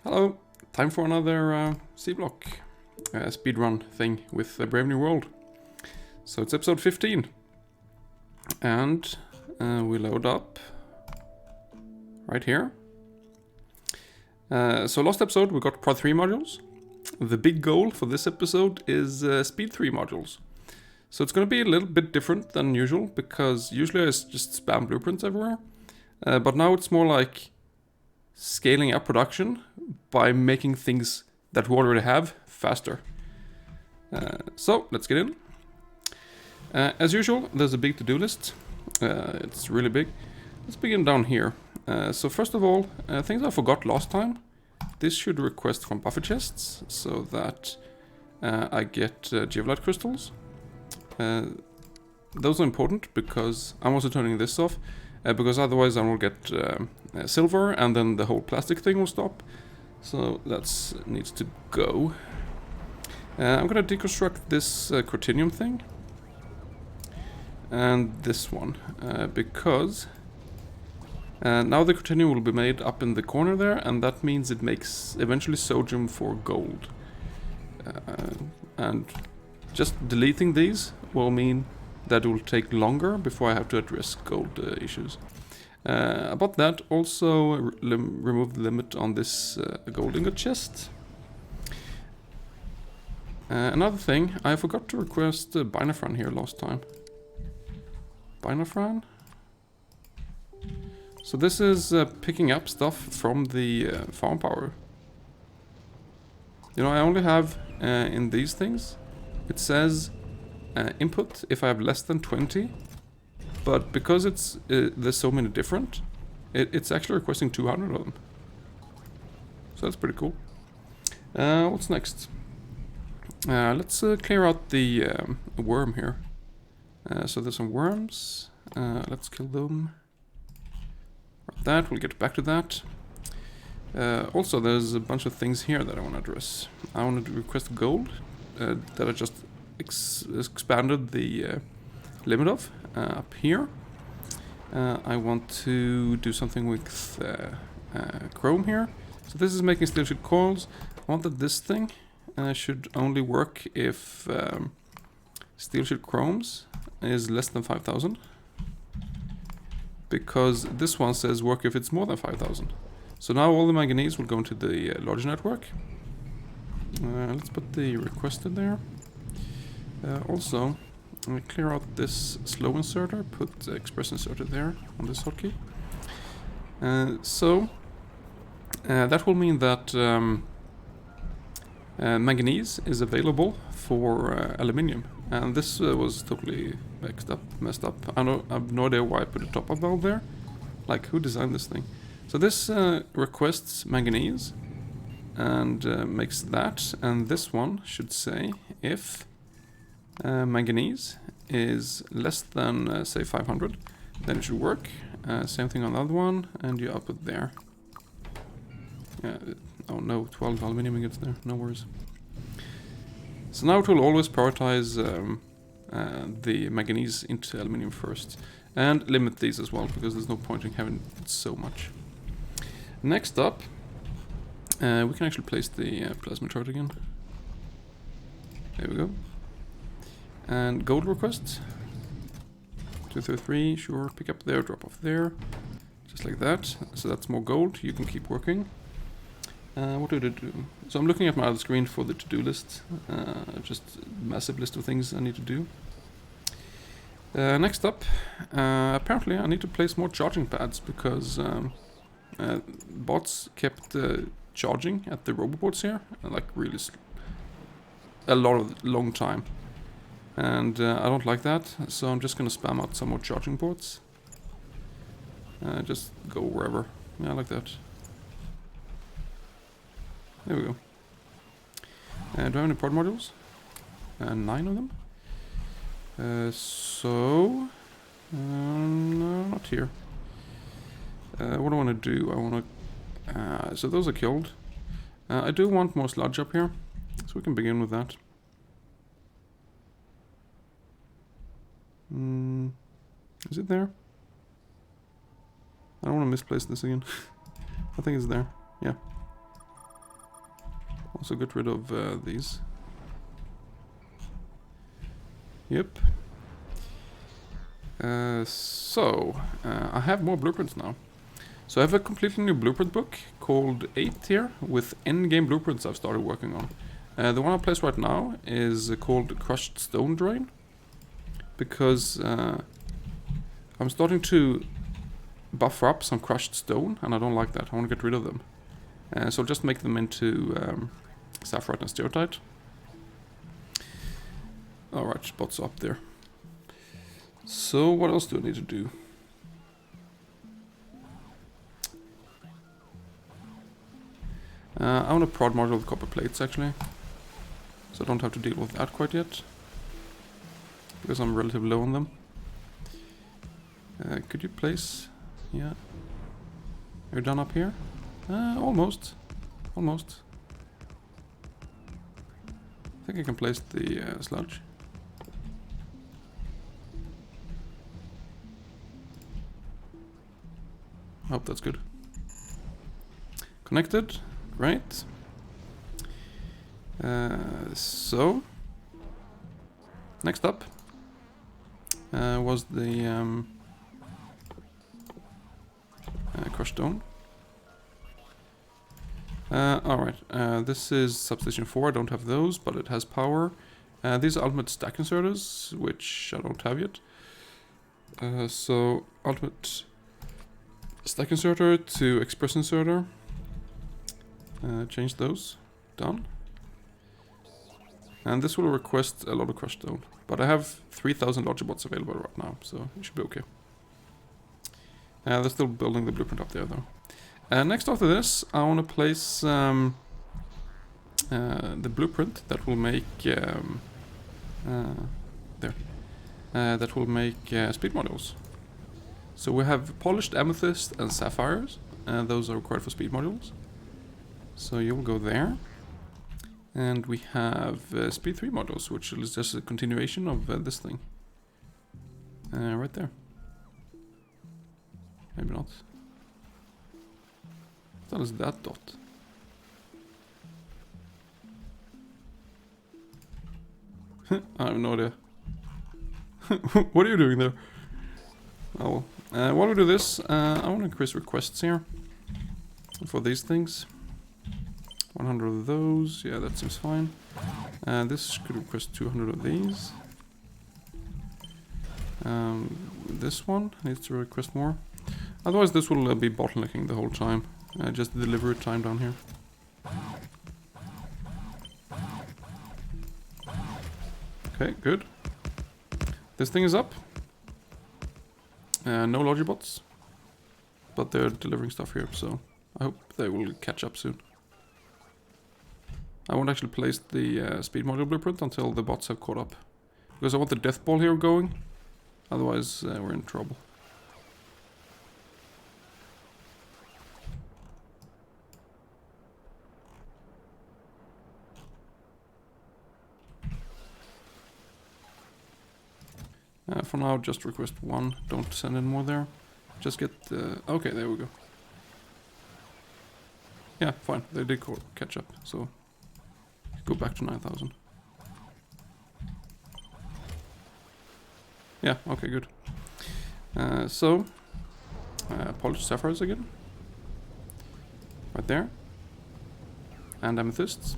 Hello, time for another Seablock speedrun thing with Brave New World. So it's episode 15, and we load up right here. So last episode we got Prod 3 modules. The big goal for this episode is Speed 3 modules. So it's going to be a little bit different than usual, because usually I just spam blueprints everywhere. But now it's more like scaling up production by making things that we already have faster. So let's get in. As usual, there's a big to-do list. It's really big. Let's begin down here. So first of all, things I forgot last time. This should request from buffer chests so that I get geolite crystals. Those are important because I'm also turning this off. Because otherwise I will get silver and then the whole plastic thing will stop. So that needs to go. I'm gonna deconstruct this crucinium thing. And this one. Because now the crucinium will be made up in the corner there, and that means it makes eventually sodium for gold. And just deleting these will mean that it will take longer before I have to address gold issues. About that, also remove the limit on this gold ingot chest. Another thing, I forgot to request Binafran here last time. Binafran? So this is picking up stuff from the farm power. You know, I only have in these things, it says input if I have less than 20, but because it's there's so many different, it's actually requesting 200 of them. So that's pretty cool. What's next? Let's clear out the worm here. So there's some worms. Let's kill them. Like that, we'll get back to that. Also, there's a bunch of things here that I want to address. I want to request gold that I just expanded the limit of up here. I want to do something with chrome here. So this is making steel sheet coils. I want that this thing should only work if steel sheet chromes is less than 5,000. Because this one says work if it's more than 5,000. So now all the manganese will go into the larger network. Let's put the requested there. Also, clear out this slow inserter, put express inserter there on this hotkey. So that will mean that manganese is available for aluminium, and this was totally messed up. I have no idea why I put a top-up valve there. Like, who designed this thing? So this requests manganese and makes that, and this one should say if manganese is less than say 500, then it should work. Same thing on the other one, and you output there. Oh no, 12 aluminium ingots there, no worries. So now it will always prioritize the manganese into aluminium first, and limit these as well, because there's no point in having so much. Next up, we can actually place the plasma chart again. There we go. And gold request. 233, sure, pick up there, drop off there. Just like that. So that's more gold, you can keep working. What did it do? So I'm looking at my other screen for the to-do list. Just a massive list of things I need to do. Next up, apparently I need to place more charging pads, because bots kept charging at the roboboards here, like really long time. And I don't like that, so I'm just gonna spam out some more charging ports. Just go wherever. Yeah, like that. There we go. Do I have any port modules? 9 of them. No, not here. What do I want to do? I want to... so those are killed. I do want more sludge up here, so we can begin with that. Is it there? I don't want to misplace this again. I think it's there. Yeah. Also get rid of these. Yep. I have more blueprints now. So I have a completely new blueprint book called 8 here with endgame blueprints I've started working on. The one I place right now is called Crushed Stone Drain, because I'm starting to buffer up some crushed stone, and I don't like that. I want to get rid of them. So I'll just make them into sapphire and stereotype. Alright, spots up there. So what else do I need to do? I want a prod module with copper plates actually, so I don't have to deal with that quite yet, because I'm relatively low on them. Could you place? Yeah. You're done up here? Almost. Almost. I think I can place the sludge. I hope that's good. Connected. Great. So next up was the crushed stone. Alright, this is substation 4, I don't have those, but it has power. These are ultimate stack inserters, which I don't have yet. So ultimate stack inserter to express inserter. Change those. Done. And this will request a lot of crushed stone. But I have 3,000 logic bots available right now, so it should be okay. They're still building the blueprint up there though. Next after this, I want to place the blueprint that will make speed modules. So we have polished amethyst and sapphires, and those are required for speed modules. So you'll go there. And we have speed 3 modules, which is just a continuation of this thing. Right there. Maybe not. What is that dot? I have no idea. What are you doing there? Oh well. While we do this, I want to increase requests here for these things. 100 of those, yeah, that seems fine. This could request 200 of these. This one needs to request more. Otherwise this will be bottlenecking the whole time. Just the delivery time down here. Okay, good. This thing is up. No logibots, but they're delivering stuff here, so I hope they will catch up soon. I won't actually place the speed module blueprint until the bots have caught up, because I want the death ball here going, otherwise we're in trouble. For now, just request 1, don't send in more there. Just get, okay, there we go. Yeah, fine, they did catch up, so go back to 9,000. Yeah, okay, good. Polished sapphires again. Right there. And amethysts.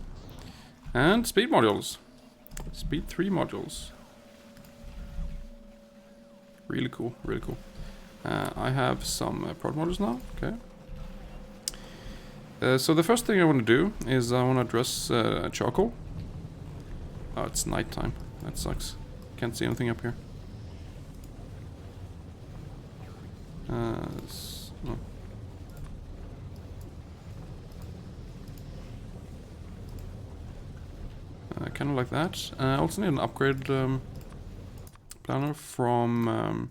And speed modules. Speed 3 modules. Really cool, really cool. I have some prod modules now, okay. So the first thing I want to do is I want to address charcoal. Oh, it's nighttime. That sucks. Can't see anything up here. No. Kind of like that. I also need an upgrade planner from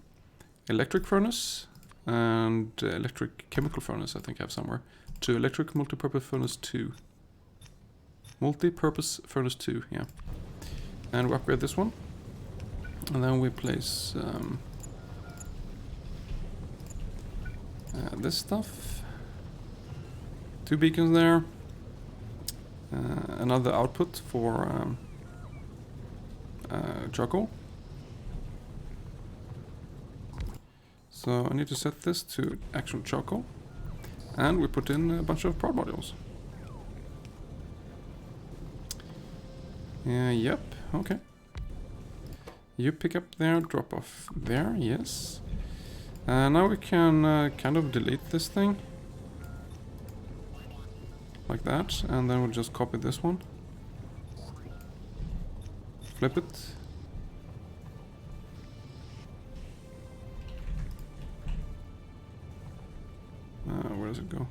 electric furnace and electric chemical furnace, I think I have somewhere, to electric multi-purpose furnace 2. Multi-purpose furnace 2, yeah. And we upgrade this one. And then we place this stuff. 2 beacons there. another output for charcoal. So I need to set this to actual charcoal. And we put in a bunch of prod modules. Yep, okay. You pick up there, drop off there, yes. Now we can kind of delete this thing. Like that, and then we'll just copy this one. Flip it. Where does it go?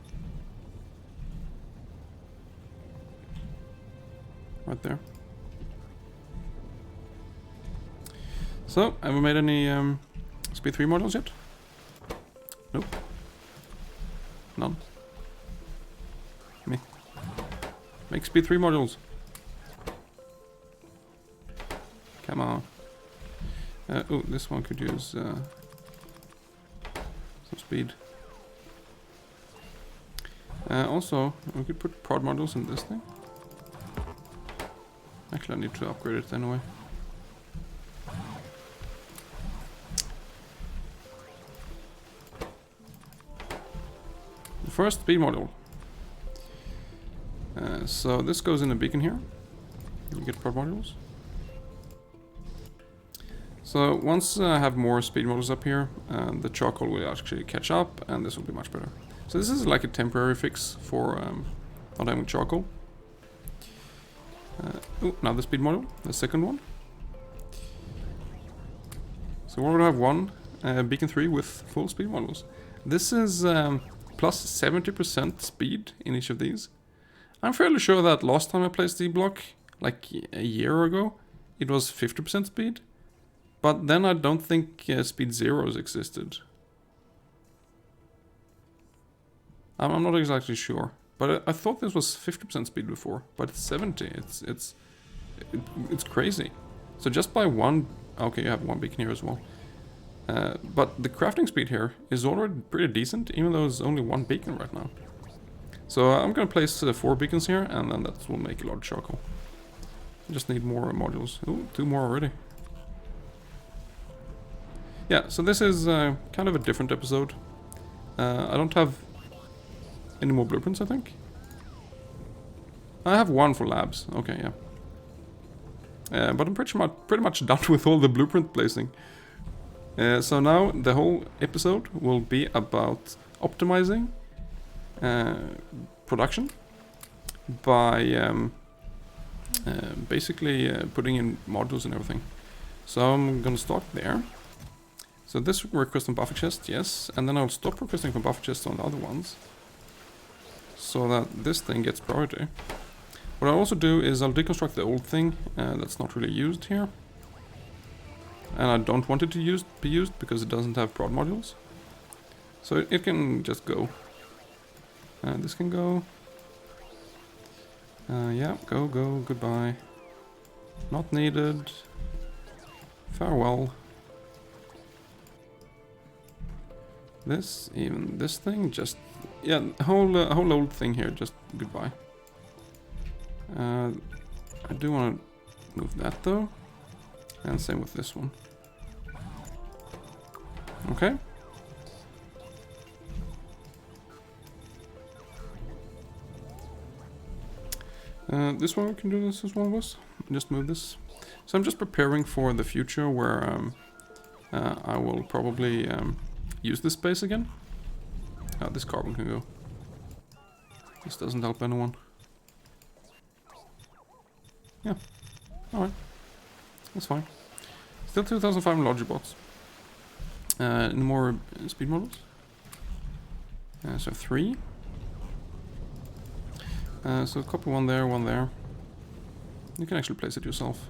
Right there. So, have we made any Speed 3 models yet? Nope. None. Me. Make Speed 3 modules. Come on. Oh, this one could use some speed. Also, we could put prod modules in this thing. Actually, I need to upgrade it anyway. The first speed module. So this goes in a beacon here. You get prod modules. So once I have more speed modules up here, the charcoal will actually catch up, and this will be much better. So this is like a temporary fix for not having charcoal. Oh, now the speed module, the second one. So we're gonna have one beacon 3 with full speed modules. This is plus 70% speed in each of these. I'm fairly sure that last time I played Seablock, like a year ago, it was 50% speed. But then I don't think speed zeros existed. I'm not exactly sure, but I thought this was 50% speed before, but it's 70. It's crazy. So just by one, okay, you have one beacon here as well. But the crafting speed here is already pretty decent, even though there's only one beacon right now. So I'm gonna place 4 beacons here, and then that will make a lot of charcoal. I just need more modules. Ooh, 2 more already. Yeah, so this is kind of a different episode. I don't have any more blueprints, I think. I have one for labs. Okay, yeah. But I'm pretty much done with all the blueprint placing. So now the whole episode will be about optimizing production by basically putting in modules and everything. So I'm gonna start there. So this request on buffer chest, yes, and then I'll stop requesting for buffer chests on the other ones, so that this thing gets priority. What I'll also do is I'll deconstruct the old thing that's not really used here, and I don't want it to be used because it doesn't have prod modules. So it can just go. This can go. Yeah, go, goodbye. Not needed. Farewell. This, even this thing, just, yeah, whole old thing here, just goodbye. I do want to move that though, and same with this one. Okay. This one we can do this as well, was just move this. So I'm just preparing for the future where I will probably use this space again. This carbon can go. This doesn't help anyone. Yeah. Alright. That's fine. Still 2,500 logic bots. Any more speed models? So 3. So copy one there, one there. You can actually place it yourself.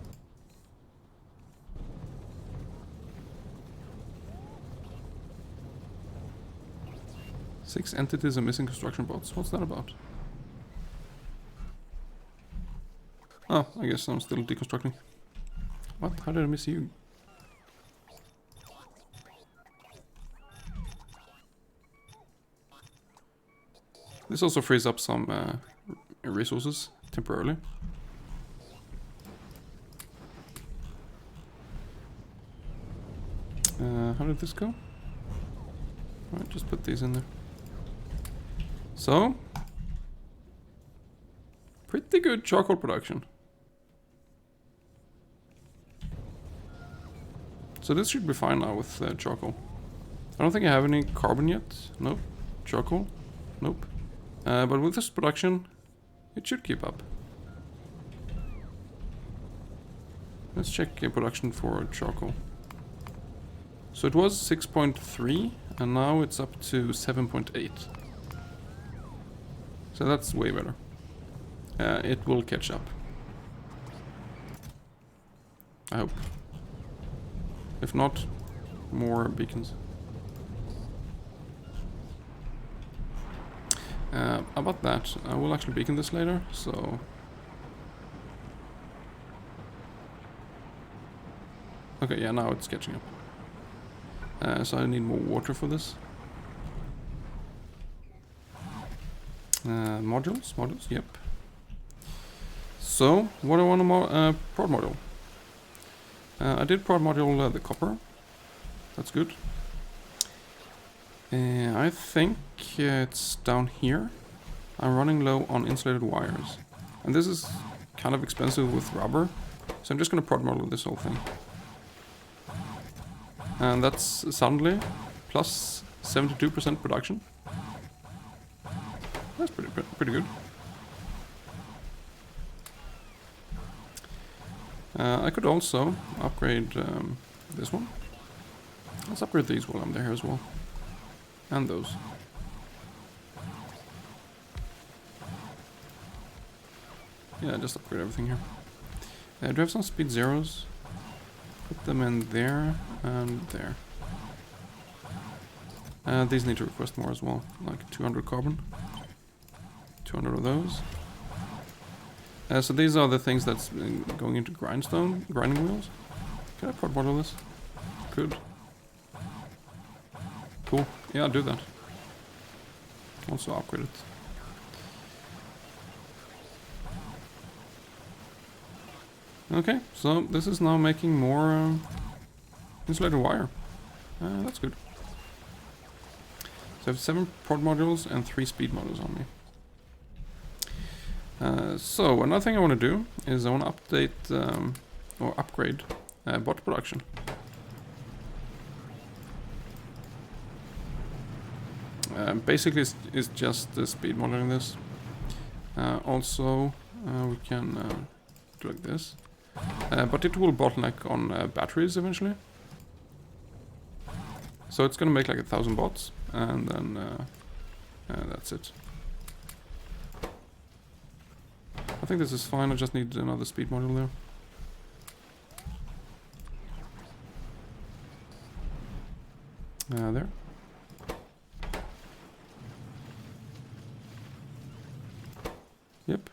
Six entities are missing construction bots. What's that about? Oh, I guess I'm still deconstructing. What? How did I miss you? This also frees up some resources temporarily. How did this go? Alright, just put these in there. So, pretty good charcoal production. So this should be fine now with charcoal. I don't think I have any carbon yet. Nope. Charcoal. Nope. But with this production, it should keep up. Let's check production for charcoal. So it was 6.3 and now it's up to 7.8. So that's way better. It will catch up. I hope. If not, more beacons. About that, I will actually beacon this later, so... Okay, yeah, now it's catching up. So I need more water for this. Modules, yep. So, what do I want to prod module? I did prod module the copper. That's good. I think it's down here. I'm running low on insulated wires. And this is kind of expensive with rubber. So I'm just going to prod model this whole thing. And that's suddenly plus 72% production. That's pretty good. I could also upgrade this one. Let's upgrade these while I'm there as well. And those. Yeah, just upgrade everything here. Do I have some speed zeros? Put them in there and there. These need to request more as well, like 200 carbon. 200 of those. So these are the things that's going into grinding wheels. Can I prod model this? Good. Cool. Yeah, I'll do that. Also upgrade it. Okay, so this is now making more insulated wire. That's good. So I have 7 prod modules and 3 speed modules on me. So another thing I want to do is I want to update or upgrade bot production. Basically it's just speed modeling this. Also we can do like this. But it will bottleneck on batteries eventually. So it's gonna make like 1,000 bots and then that's it. I think this is fine, I just need another speed module there. There. Yep.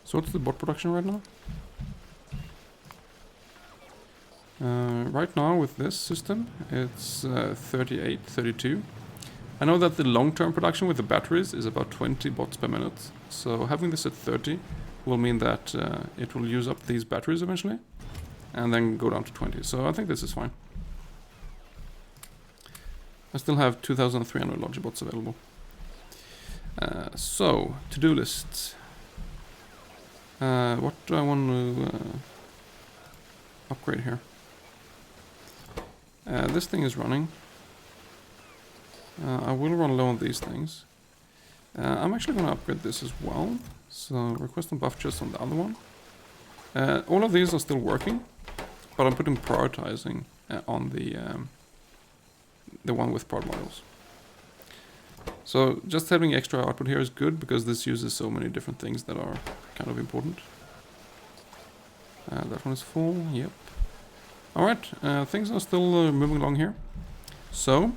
So what's the bot production right now? Right now with this system, it's 38, 32. I know that the long-term production with the batteries is about 20 bots per minute. So having this at 30 will mean that it will use up these batteries eventually. And then go down to 20. So I think this is fine. I still have 2,300 Logibots available. So, to-do list. What do I want to upgrade here? This thing is running. I will run low on these things. I'm actually going to upgrade this as well. So, request and buff just on the other one. All of these are still working, but I'm putting prioritizing on the one with prod models. So just having extra output here is good because this uses so many different things that are kind of important. That one is full, yep. Alright, things are still moving along here. So,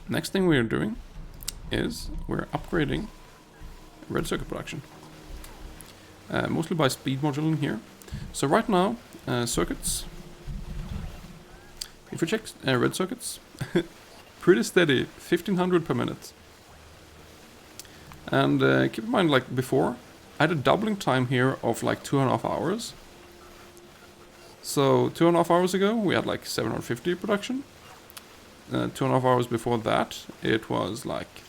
next thing we're doing is we're upgrading red circuit production. Mostly by speed moduling here. So right now, circuits, if we check red circuits, pretty steady, 1500 per minute. And keep in mind, like before, I had a doubling time here of like 2.5 hours. So 2.5 hours ago, we had like 750 production. 2.5 hours before that, it was like,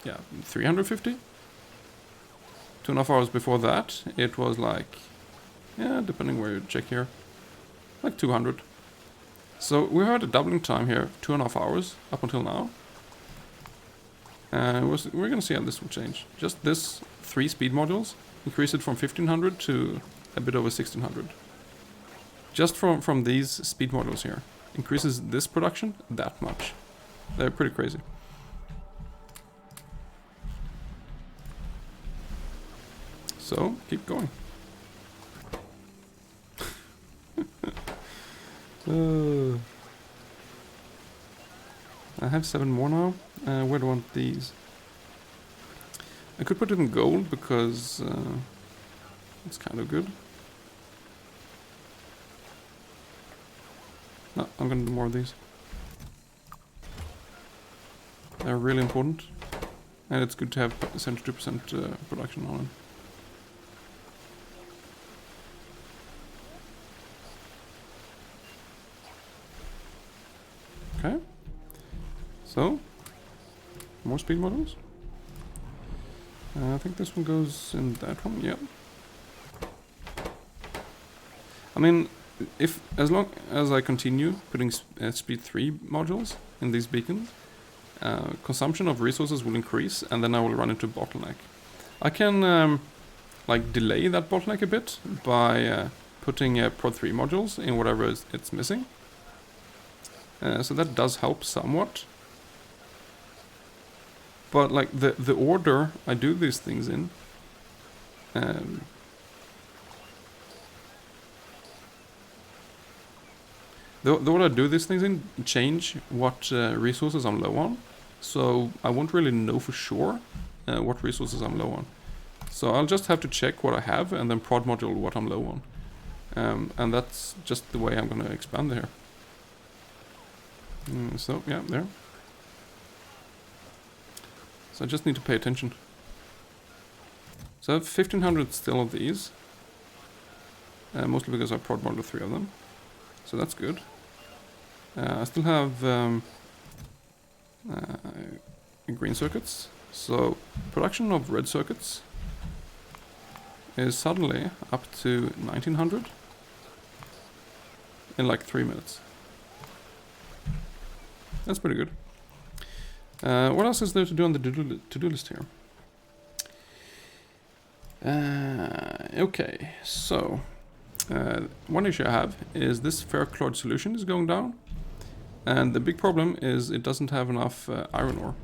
yeah, 350. 2.5 hours before that, it was like, yeah, depending where you check here, like 200. So we had a doubling time here, 2.5 hours up until now. And we're gonna see how this will change. Just this 3 speed modules increase it from 1500 to a bit over 1600. Just from these speed modules here. Increases this production that much. They're pretty crazy. So, keep going. I have 7 more now. Where do I want these? I could put it in gold because it's kind of good. No, I'm gonna do more of these. They're really important. And it's good to have 72% production on them. Okay. So, more speed models. I think this one goes in that one, yeah. I mean, as long as I continue putting speed 3 modules in these beacons, consumption of resources will increase, and then I will run into a bottleneck. I can like delay that bottleneck a bit by putting prod 3 modules in whatever it's missing. So that does help somewhat. But like the order I do these things in, the order I do these things in change what resources I'm low on. So I won't really know for sure what resources I'm low on. So I'll just have to check what I have and then prod module what I'm low on. And that's just the way I'm going to expand here. So yeah, there. So I just need to pay attention. So I have 1500 still of these. Mostly because I prod module 3 of them. So that's good. I still have green circuits. So production of red circuits is suddenly up to 1900 in like 3 minutes. That's pretty good. What else is there to do on the to-do list here? Okay, so one issue I have is this ferrochloride solution is going down, and the big problem is it doesn't have enough iron ore.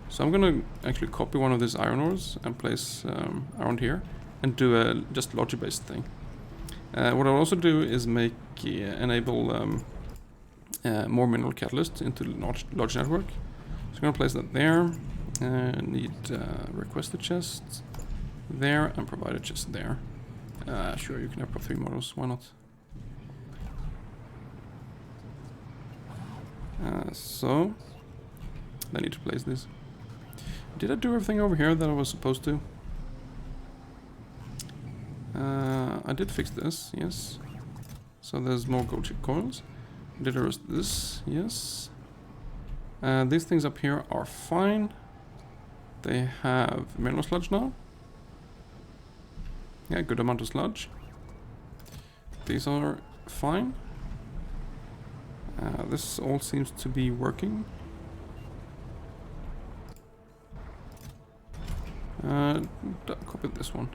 So I'm gonna actually copy one of these iron ores and place around here and do a just logic-based thing. What I'll also do is make enable more mineral catalyst into the large network. So I'm gonna place that there. Need requested chests there and provided chest there. Sure, you can have 3 models. Why not? So I need to place this. Did I do everything over here that I was supposed to? I did fix this, yes. So there's more gold chip coils. Did I rest this? Yes. These things up here are fine. They have mineral sludge now. Yeah, good amount of sludge. These are fine. This all seems to be working. Copy this one.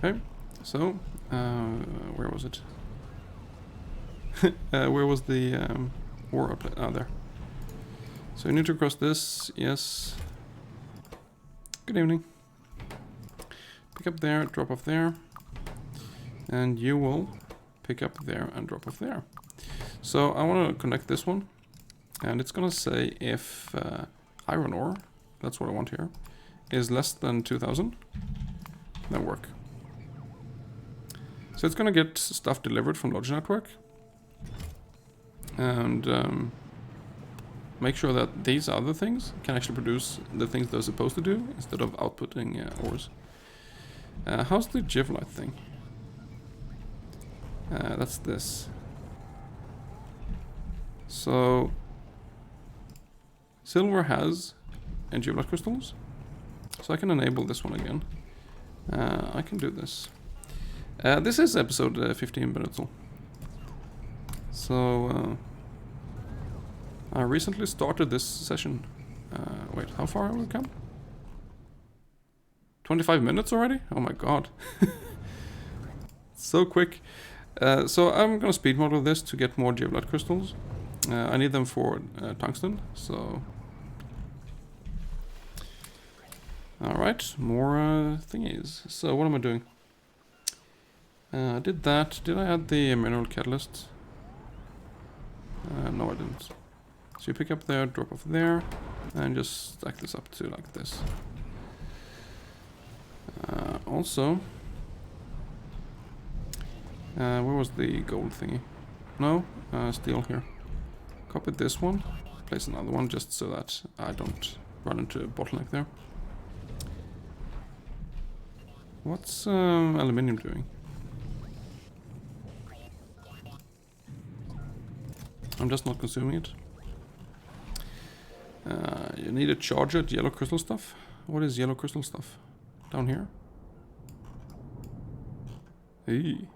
Okay, so where was it? Where was the ore up? Ah, there. So you need to cross this. Yes. Good evening. Pick up there, drop off there, and you will pick up there and drop off there. So I want to connect this one, and it's gonna say if iron ore, that's what I want here, is less than 2000, then work. So it's gonna get stuff delivered from Lodge Network, and make sure that these other things can actually produce the things they're supposed to do instead of outputting ores. How's the Givlite thing? That's this. So silver has Givlite crystals, so I can enable this one again. I can do this. This is episode 15 Benutzl. So I recently started this session. Wait, how far have we come? 25 minutes already? Oh my god. So quick. So I'm gonna speed model this to get more Geolite crystals. I need them for tungsten, so... Alright, more thingies. So what am I doing? I did that. Did I add the mineral catalyst? No, I didn't. So you pick up there, drop off there, and just stack this up to like this. Also, where was the gold thingy? No, steel here. Copy this one, place another one just so that I don't run into a bottleneck there. What's aluminium doing? I'm just not consuming it. You need a charger, yellow crystal stuff. What is yellow crystal stuff? Down here? Hey.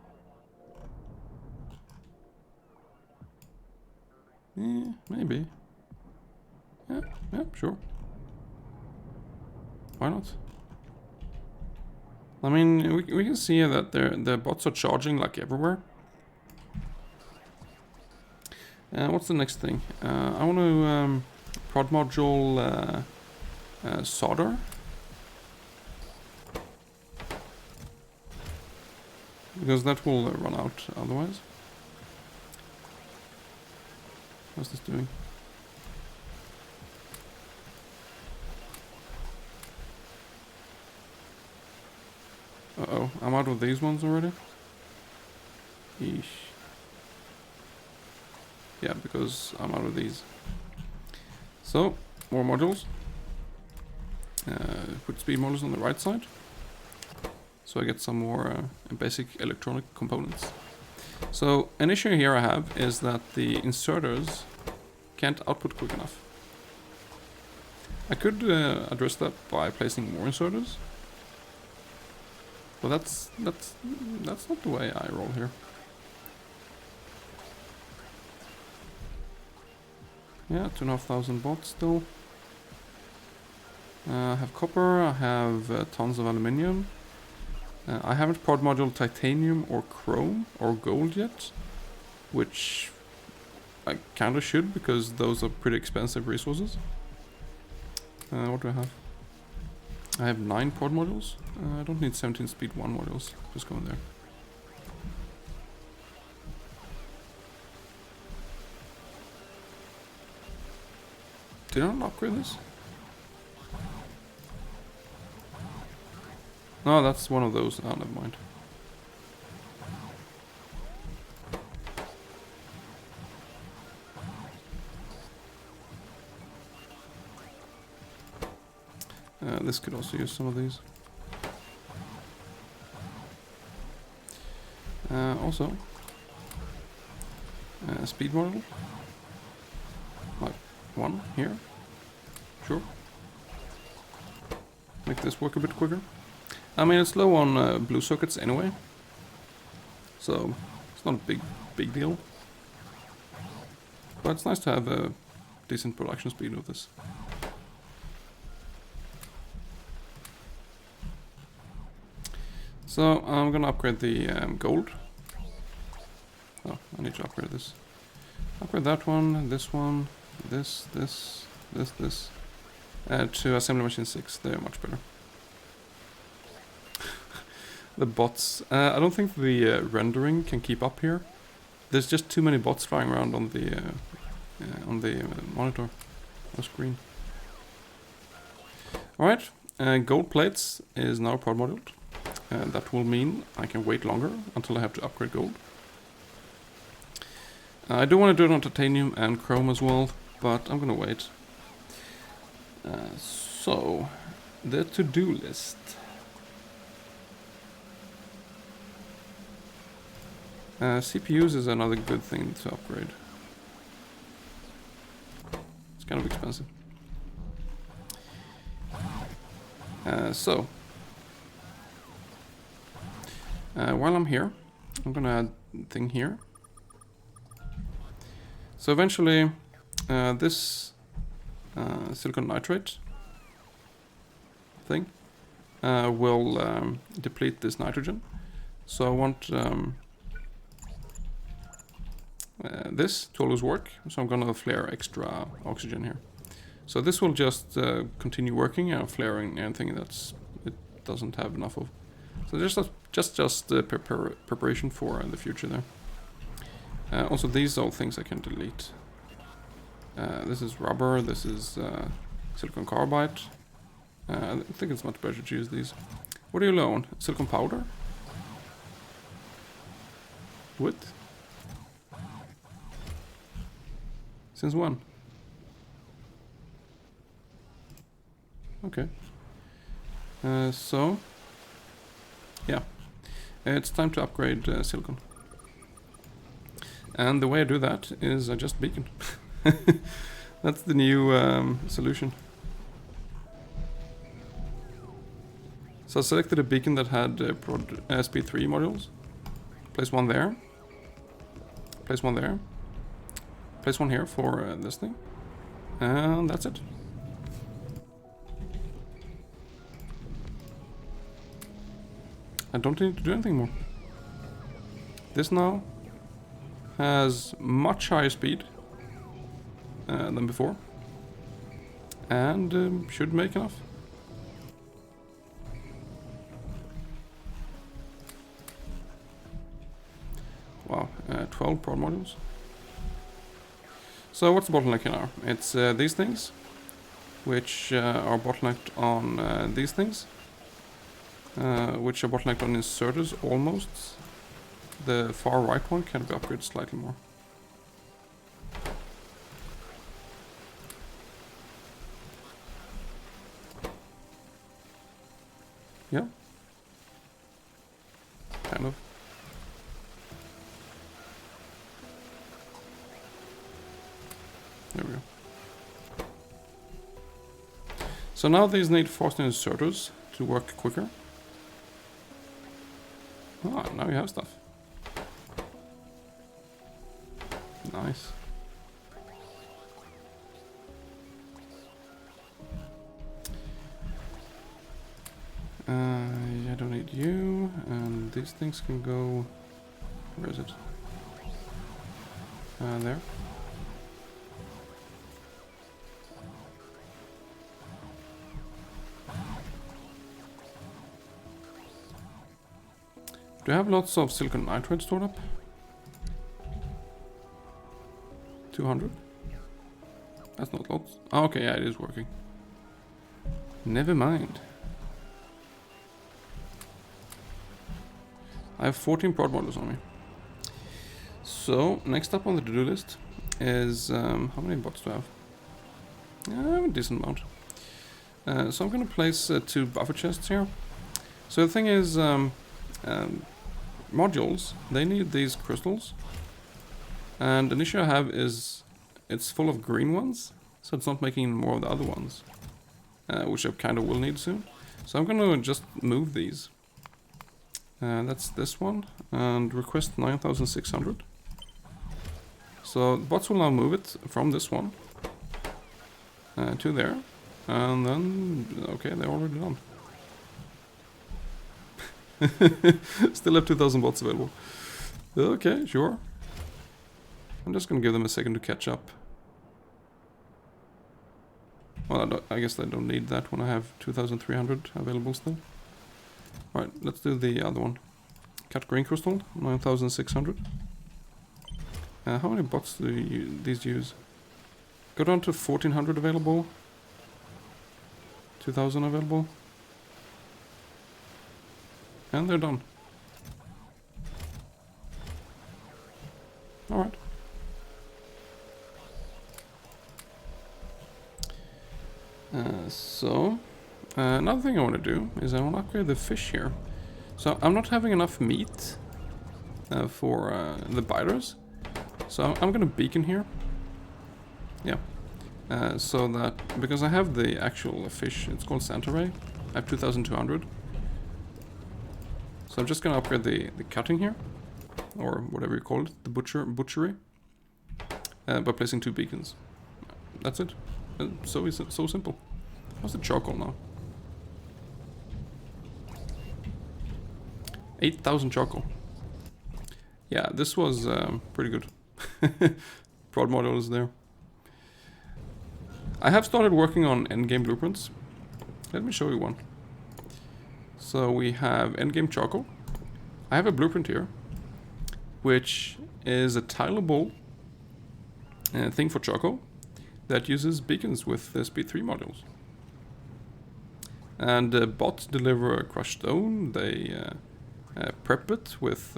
Maybe. Yeah, sure. Why not? I mean, we can see that the bots are charging like everywhere. What's the next thing? I want to prod module solder. Because that will run out otherwise. What's this doing? Uh-oh, I'm out of these ones already? Eesh. Yeah, because I'm out of these. So, more modules. Put speed modules on the right side. So I get some more basic electronic components. So, an issue here I have is that the inserters can't output quick enough. I could address that by placing more inserters. But that's not the way I roll here. Yeah, 2,500 bots still. I have copper, I have tons of aluminium. I haven't prod module titanium or chrome or gold yet, which I kinda should because those are pretty expensive resources. What do I have? I have 9 prod modules. I don't need 17 speed 1 modules. Just go in there. Did I not upgrade this? No, that's one of those. Oh, never mind. This could also use some of these. Also, speed model. Like one here. Sure. Make this work a bit quicker. I mean, it's low on blue sockets anyway, so it's not a big deal. But it's nice to have a decent production speed with this. So I'm gonna upgrade the gold. Oh, I need to upgrade this. Upgrade that one, this, to assembly machine 6. They're much better. The bots. I don't think the rendering can keep up here. There's just too many bots flying around on the monitor or screen. Alright, gold plates is now prod moduled. That will mean I can wait longer until I have to upgrade gold. I do want to do it on titanium and chrome as well, but I'm gonna wait. So, the to-do list. CPUs is another good thing to upgrade. It's kind of expensive. While I'm here, I'm gonna add a thing here. So eventually, this silicon nitrate thing will deplete this nitrogen. So I want this to always work. So I'm gonna flare extra oxygen here. So this will just continue working and flaring anything that's it doesn't have enough of. So just preparation for the future there. Also, these are all things I can delete. This is rubber. This is silicon carbide. I think it's much better to use these. What do you loan? Silicon powder? Wood? Since when? Okay. So, yeah. It's time to upgrade silicon. And the way I do that is I just beacon. That's the new solution. So I selected a beacon that had SP3 modules. Place one there. Place one there. Place one here for this thing. And that's it. I don't need to do anything more. This now has much higher speed than before. And should make enough. Wow, 12 prod modules. So what's the bottleneck here now? It's these things, which are bottlenecked on these things, which are bottlenecked on inserters almost. The far right one can be upgraded slightly more. Yeah. Kind of. There we go. So now these need faster inserters to work quicker. Ah, now you have stuff. Nice. Yeah, I don't need you, and these things can go... Where is it? There. Do I have lots of silicon nitride stored up? 200? That's not lots. Oh, okay, yeah, it is working. Never mind. I have 14 prod modules on me. So, next up on the to-do list is... how many bots do I have? I have a decent amount. So I'm going to place 2 buffer chests here. So the thing is... modules, they need these crystals. And an issue I have is it's full of green ones, so it's not making more of the other ones, which I kind of will need soon. So I'm going to just move these. That's this one, and request 9600. So bots will now move it from this one to there, and then, okay, they're already done. Still have 2000 bots available. Okay, sure. I'm just gonna give them a second to catch up. Well, I guess I don't need that when I have 2300 available still. Alright, let's do the other one. Cut green crystal, 9600. How many bots do these use? Go down to 1400 available. 2000 available. And they're done. Alright. Another thing I want to do is I want to upgrade the fish here. So I'm not having enough meat for the biters. So I'm gonna beacon here. Yeah. So that, because I have the actual fish, it's called Santa Ray. I have 2,200. So I'm just gonna upgrade the cutting here, or whatever you call it, the butchery, by placing 2 beacons. That's it. So simple. How's the charcoal now? 8,000 charcoal. Yeah, this was pretty good. Prod model is there. I have started working on endgame blueprints. Let me show you one. So we have endgame charcoal. I have a blueprint here, which is a tileable thing for charcoal that uses beacons with the speed 3 modules. And bots deliver crushed stone. They prep it with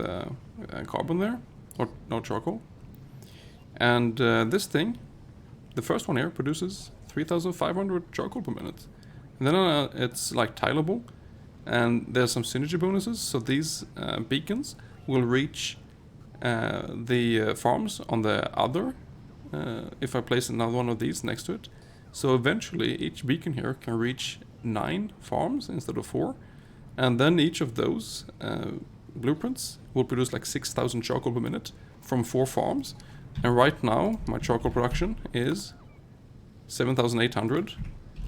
carbon there, or no, charcoal. And this thing, the first one here, produces 3,500 charcoal per minute. And then it's like tileable, and there's some synergy bonuses. So these beacons will reach the farms on the other, if I place another one of these next to it. So eventually each beacon here can reach 9 farms instead of 4. And then each of those blueprints will produce like 6,000 charcoal per minute from 4 farms. And right now my charcoal production is 7,800,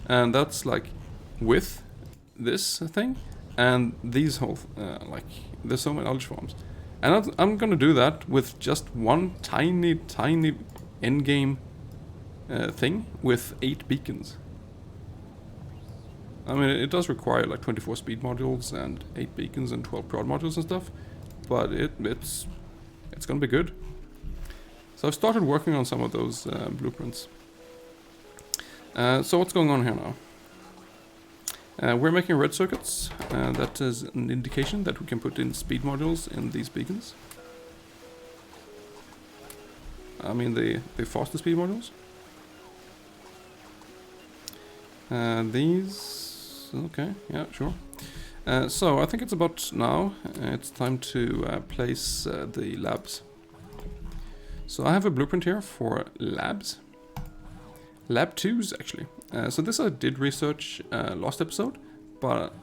and that's like with this thing and these whole like there's so many algae farms, and I'm gonna do that with just one tiny endgame thing with 8 beacons. I mean, it does require like 24 speed modules and 8 beacons and 12 prod modules and stuff, but it's gonna be good. So I've started working on some of those blueprints. So what's going on here now? We're making red circuits. That is an indication that we can put in speed modules in these beacons. I mean the faster speed modules. These, okay, yeah, sure. So I think it's about now. It's time to place the labs. So I have a blueprint here for labs. Lab 2s actually. So this I did research last episode,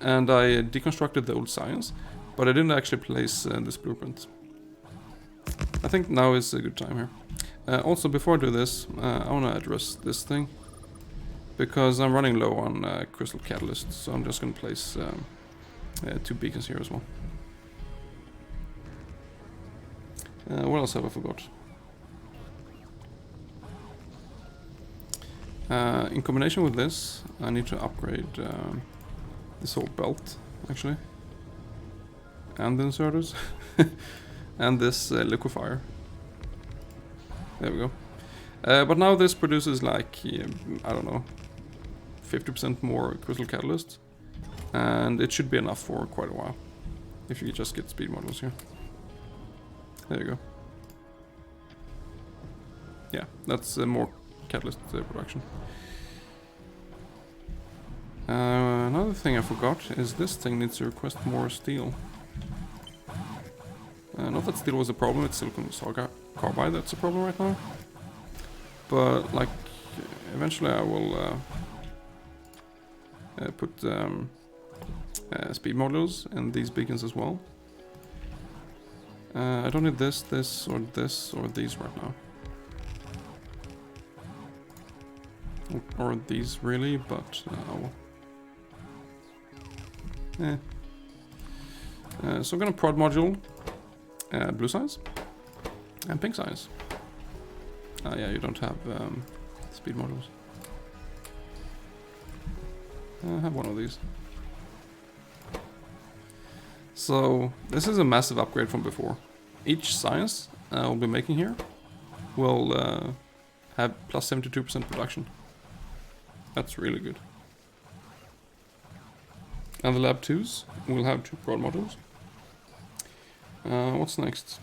and I deconstructed the old science, but I didn't actually place this blueprint. I think now is a good time here. Also, before I do this, I want to address this thing, because I'm running low on crystal catalyst, so I'm just going to place 2 beacons here as well. What else have I forgot? In combination with this, I need to upgrade this whole belt, actually. And the inserters. And this liquefier. There we go. But now this produces like, I don't know, 50% more crystal catalyst. And it should be enough for quite a while. If you just get speed modules here. There you go. Yeah, that's more catalyst production. Another thing I forgot is this thing needs to request more steel. Not that steel was a problem, it's silicon carbide that's a problem right now. But like, eventually I will put speed modules in these beacons as well. I don't need this, or these right now. Or these really, but so I'm gonna prod module blue size and pink size. Yeah, you don't have speed modules. I have one of these. So this is a massive upgrade from before. Each science I'll be making here will have plus 72% production. That's really good. And the lab 2s will have 2 prod modules. What's next?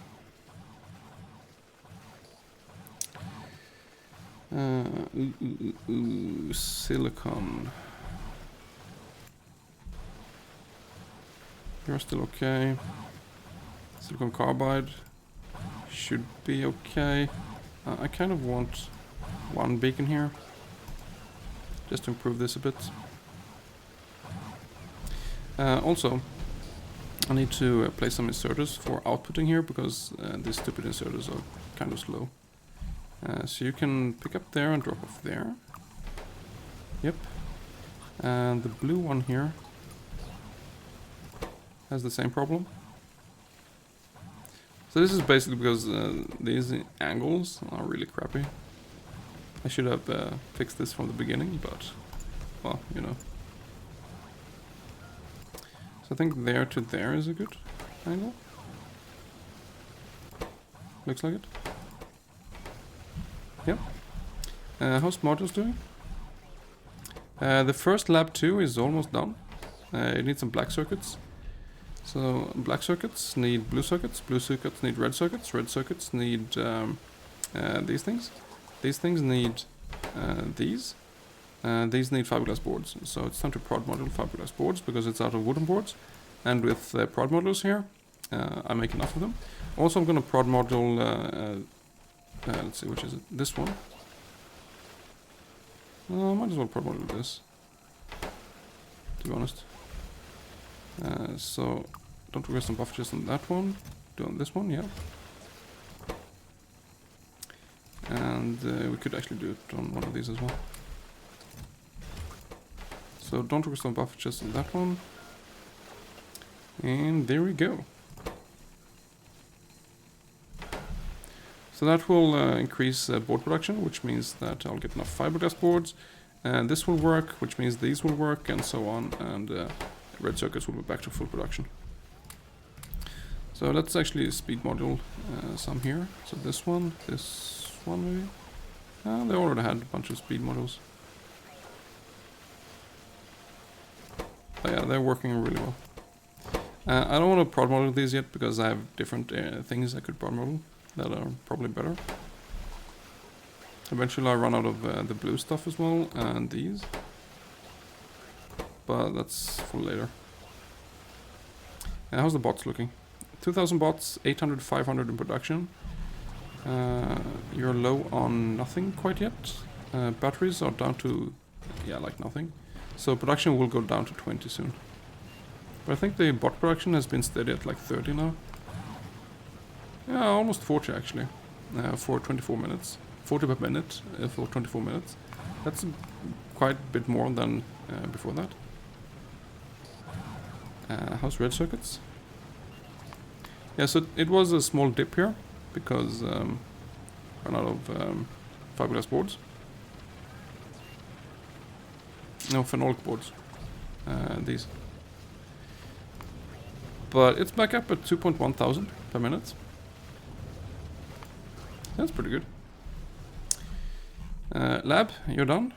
Silicon. You're still okay. Silicon carbide should be okay. I kind of want one beacon here, just to improve this a bit. Also, I need to place some inserters for outputting here, because these stupid inserters are kind of slow. So you can pick up there and drop off there. Yep. And the blue one here has the same problem. So this is basically because these angles are really crappy. I should have fixed this from the beginning, but, well, you know. So I think there to there is a good angle. Looks like it. Yep. How's modules doing? The first lab 2 is almost done. It needs some black circuits. So black circuits need blue circuits need red circuits need these things. These things need these. These need fiberglass boards. So it's time to prod module fiberglass boards, because it's out of wooden boards. And with prod modules here, I make enough of them. Also, I'm going to prod module, let's see, which is it? This one. Might as well prod module this, to be honest. So, don't request some buffer just on that one. Do on this one, yeah. And we could actually do it on one of these as well. So don't request some buffer just on that one. And there we go. So that will increase board production, which means that I'll get enough fiberglass boards. And this will work, which means these will work, and so on. And red circuits will be back to full production. So let's actually speed module some here. So this one maybe. They already had a bunch of speed modules. But yeah, they're working really well. I don't want to prod model these yet, because I have different things I could prod model that are probably better. Eventually I'll run out of the blue stuff as well, and these. But that's for later. How's the bots looking? 2000 bots, 800, 500 in production. You're low on nothing quite yet. Batteries are down to, yeah, like nothing. So production will go down to 20 soon. But I think the bot production has been steady at like 30 now. Yeah, almost 40 actually, for 24 minutes. 40 per minute for 24 minutes. That's quite a bit more than before that. How's red circuits? Yeah, so it was a small dip here, because ran out of fiberglass boards. No, phenolic boards. These. But it's back up at 2.1 thousand per minute. That's pretty good. Lab, you're done.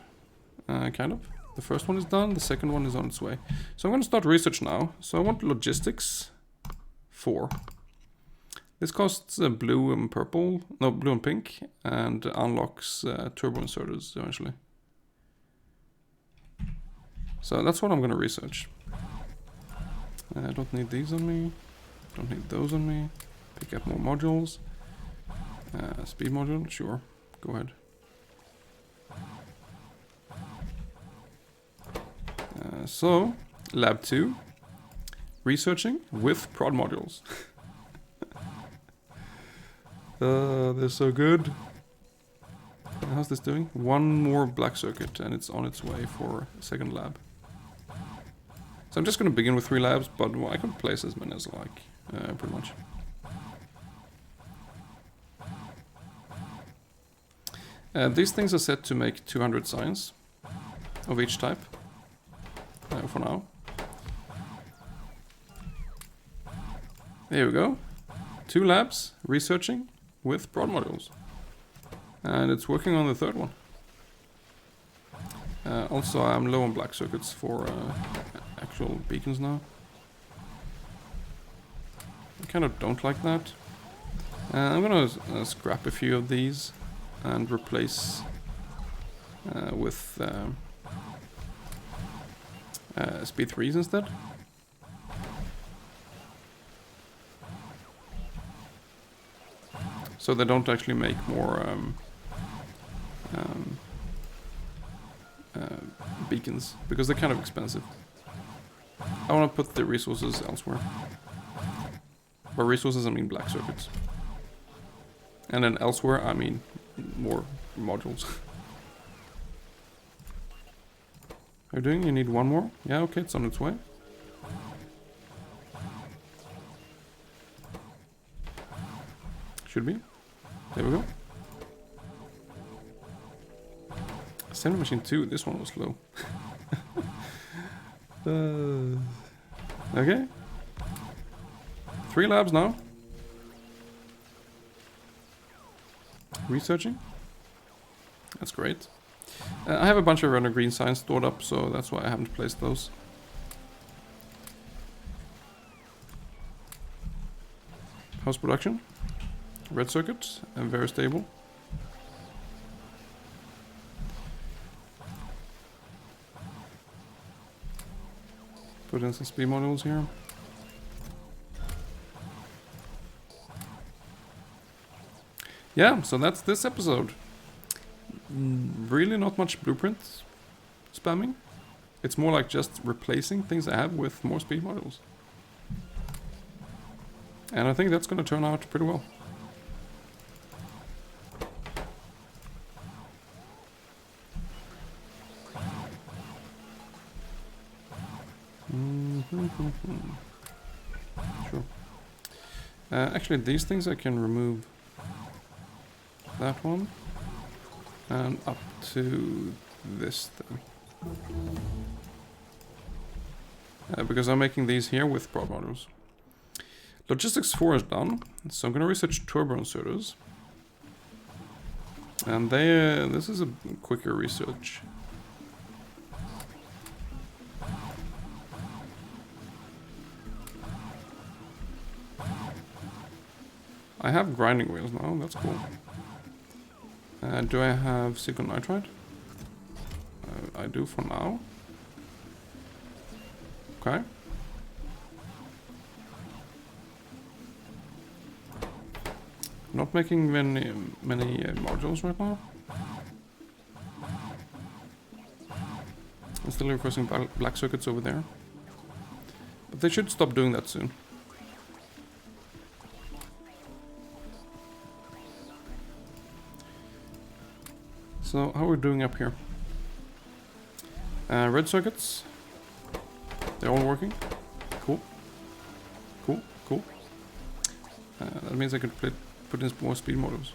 Kind of. The first one is done, the second one is on its way. So I'm going to start research now. So I want logistics 4. This costs blue and purple, no, blue and pink, and unlocks turbo inserters eventually. So that's what I'm going to research. I don't need these on me, don't need those on me. Pick up more modules. Speed module, sure, go ahead. So, lab 2, researching with prod modules. They're so good. How's this doing? One more black circuit and it's on its way for a second lab. So I'm just going to begin with 3 labs, but well, I can place as many as I like, pretty much. These things are set to make 200 signs of each type. For now. There we go. 2 labs researching with prod modules. And it's working on the 3rd one. Also, I'm low on black circuits for actual beacons now. I kind of don't like that. I'm gonna scrap a few of these and replace with speed 3s instead. So they don't actually make more beacons, because they're kind of expensive. I want to put the resources elsewhere. By resources I mean black circuits. And then elsewhere I mean more modules. How are you doing? You need one more? Yeah, okay, it's on its way. Should be. There we go. Assembly machine 2, this one was slow. Okay. 3 labs now. Researching. That's great. I have a bunch of red and green signs stored up, so that's why I haven't placed those. How's production? Red circuit, and very stable. Put in some speed modules here. Yeah, so that's this episode. Really not much blueprint spamming. It's more like just replacing things I have with more speed modules. And I think that's going to turn out pretty well. Sure. Actually, these things I can remove. That one. And up to this thing. Because I'm making these here with prod modules. Logistics 4 is done, so I'm going to research turbo inserters. And they, this is a quicker research. I have grinding wheels now, that's cool. Do I have silicon nitride? I do for now. Okay. Not making many modules right now. I'm still requesting black circuits over there. But they should stop doing that soon. So, how are we doing up here? Red circuits. They're all working. Cool. Cool, cool. That means I can put in more speed modules.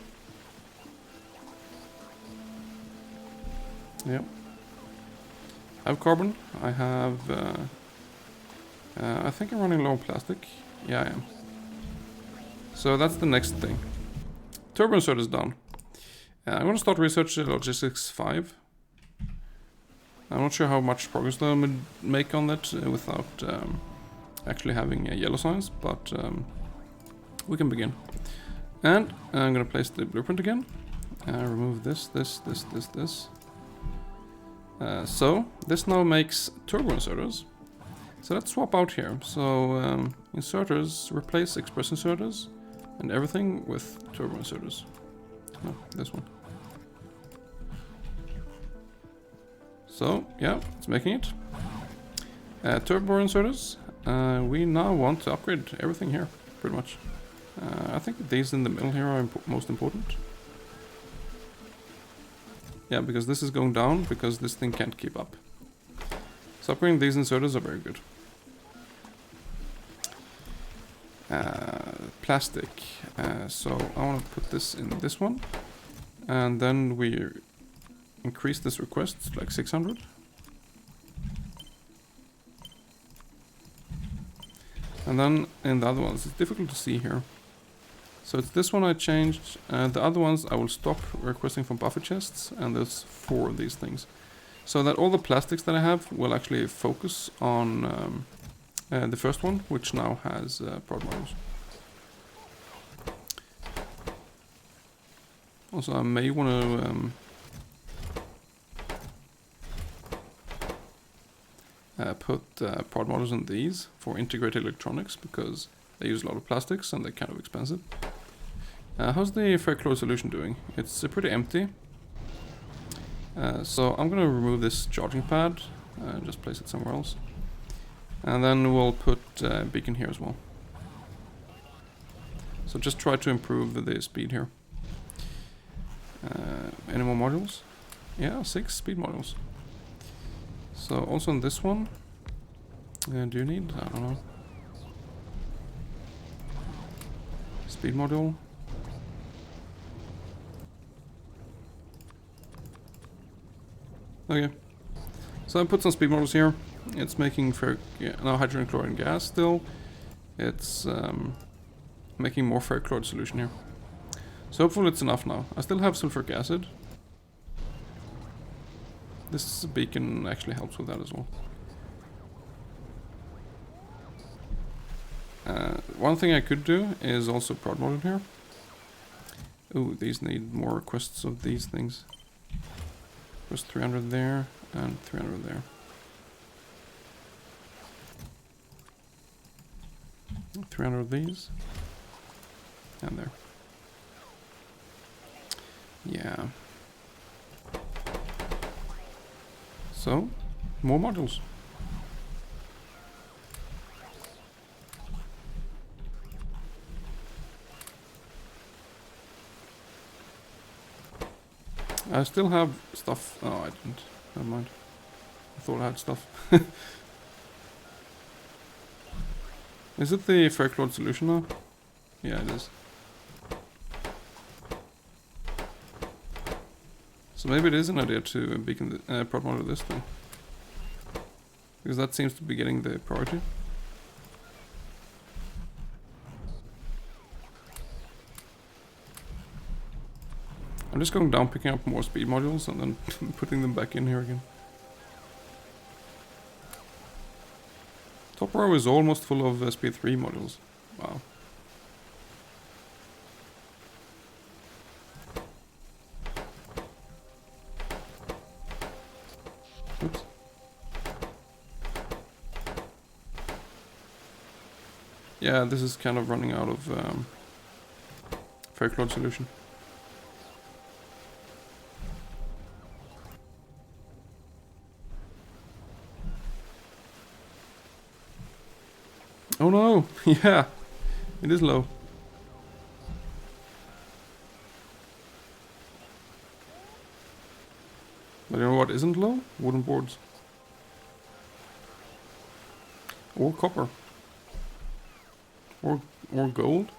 Yep. I have carbon. I have... I think I'm running low on plastic. Yeah, I am. So that's the next thing. Turbo insert is done. I'm going to start research logistics 5. I'm not sure how much progress they'll make on that without actually having yellow signs, but we can begin. And I'm going to place the blueprint again. Remove this. So this now makes turbo inserters. So let's swap out here. So inserters, replace express inserters and everything with turbo inserters. No, this one. So, yeah, it's making it. Turbo inserters. We now want to upgrade everything here, pretty much. I think these in the middle here are most important. Yeah, because this is going down, because this thing can't keep up. So upgrading these inserters are very good. Plastic. So I want to put this in this one. And then we increase this request to like 600. And then in the other ones, it's difficult to see here. So it's this one I changed. The other ones I will stop requesting from buffer chests, and there's 4 of these things. So that all the plastics that I have will actually focus on the first one, which now has prod modules. Also, I may want to put prod models in these for integrated electronics because they use a lot of plastics and they're kind of expensive. How's the Factorio solution doing? It's pretty empty. So I'm gonna remove this charging pad and just place it somewhere else. And then we'll put a beacon here as well. So just try to improve the speed here. Any more modules? Yeah, 6 speed modules. So also on this one, do you need? I don't know. Speed module. Okay. So I put some speed models here. It's making now hydrogen chlorine gas still. It's making more ferrochloride solution here. So hopefully it's enough now. I still have sulfuric acid. This beacon actually helps with that as well. One thing I could do is also prod model here. Ooh, these need more requests of these things. Request 300 there and 300 there. 300 of these and there. Yeah. So, more modules. I still have stuff. Oh, I didn't. Never mind. I thought I had stuff. Is it the ferrochloride solution now? Yeah, it is. So maybe it is an idea to beacon the prod model this thing. Because that seems to be getting the priority. I'm just going down, picking up more speed modules and then putting them back in here again. Top row is almost full of speed 3 modules. Wow. Oops. Yeah, this is kind of running out of ferrochloride solution. Oh no! Yeah, it is low. But you know what isn't low? Wooden boards. Or copper. Or gold.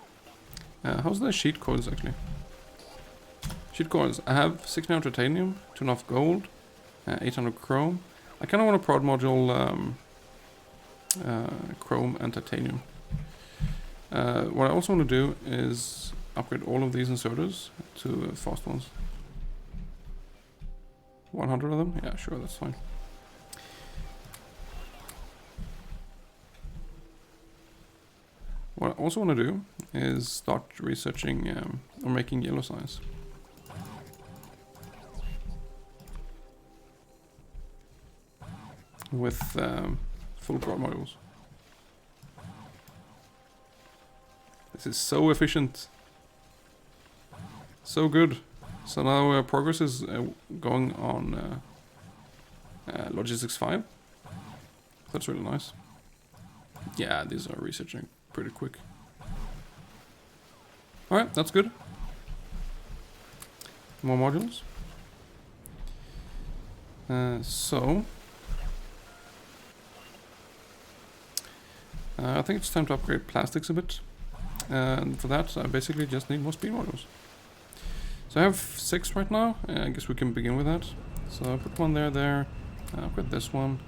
How's the sheet coils actually? Sheet coils. I have 600 titanium, 2.5 gold, 800 chrome. I kind of want a prod module chrome and titanium. What I also want to do is upgrade all of these inserters to fast ones. 100 of them? Yeah, sure, that's fine. What I also want to do is start researching or making yellow science. With full prod modules. This is so efficient. So good. So now progress is going on Logistics 5. That's really nice. Yeah, these are researching pretty quick. Alright, that's good. More modules. I think it's time to upgrade plastics a bit. And for that, I basically just need more speed modules. So I have 6 right now. I guess we can begin with that. So I put one there. Upgrade this one.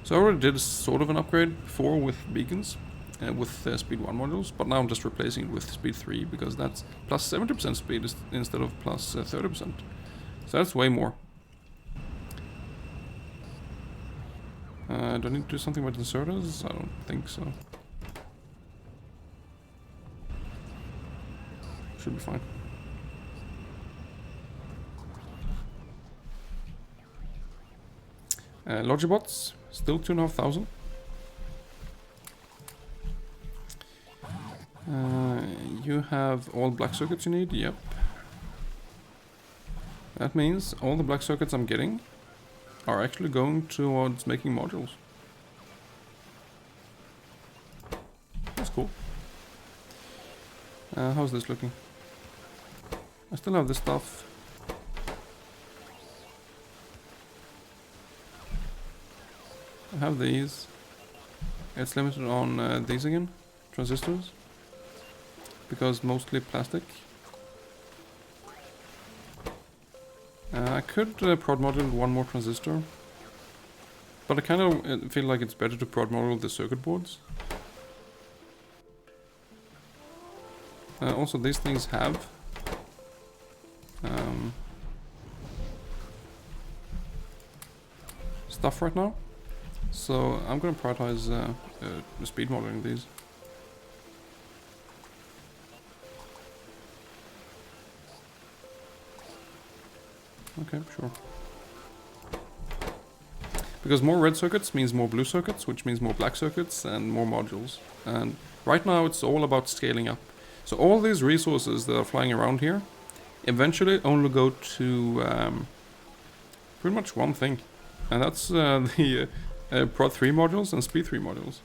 So I already did sort of an upgrade before with beacons, with speed 1 modules, but now I'm just replacing it with speed 3 because that's plus 70% speed instead of plus 30%. So that's way more. Do I need to do something with inserters? I don't think so. Should be fine. Logibots, still 2,500. You have all black circuits you need, yep. That means all the black circuits I'm getting are actually going towards making modules. That's cool. How's this looking? I still have this stuff. I have these. It's limited on these again, transistors, because mostly plastic. I could prod module one more transistor, but I kind of feel like it's better to prod module the circuit boards. Also, these things have stuff right now, so I'm gonna prioritize speed modeling these. Okay, sure. Because more red circuits means more blue circuits, which means more black circuits and more modules. And right now it's all about scaling up. So all these resources that are flying around here eventually only go to pretty much one thing. And that's the Prod 3 modules and Speed 3 modules.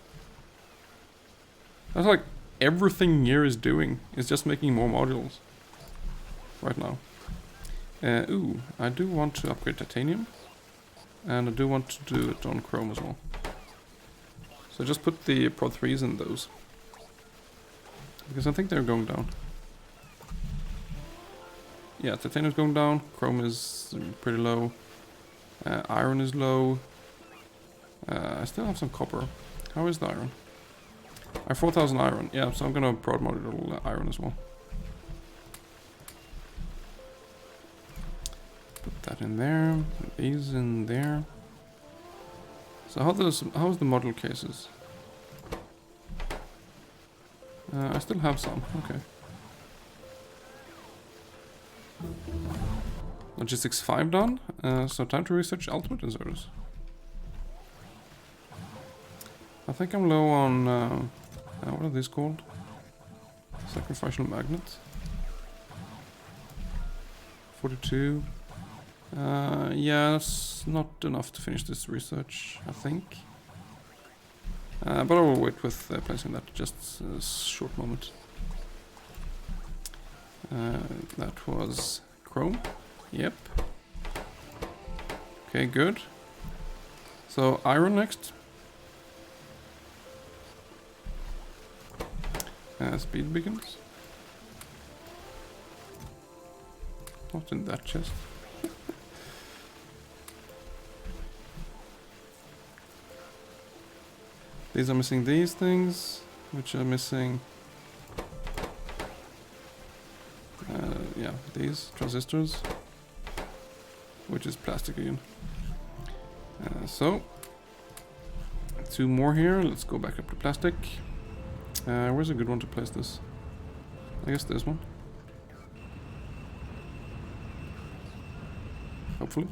That's like everything here is doing is just making more modules right now. Ooh, I do want to upgrade titanium, and I do want to do it on chrome as well. So just put the Prod 3s in those, because I think they're going down. Yeah, titanium's going down, chrome is pretty low, iron is low. I still have some copper. How is the iron? I have 4,000 iron, yeah, so I'm gonna prod module iron as well. Put that in there, these in there. So how's the model cases? I still have some, okay. Logistics 5 done, so time to research ultimate inserters. I think I'm low on, what are these called? Sacrificial magnet. 42. Yeah, that's not enough to finish this research, I think. But I will wait with placing that just a short moment. That was chrome. Yep. Okay, good. So iron next. Speed beacons. Not in that chest. These are missing these things, which are missing, yeah, these transistors, which is plastic again. So, 2 more here, let's go back up to plastic. Where's a good one to place this? I guess this one. Hopefully.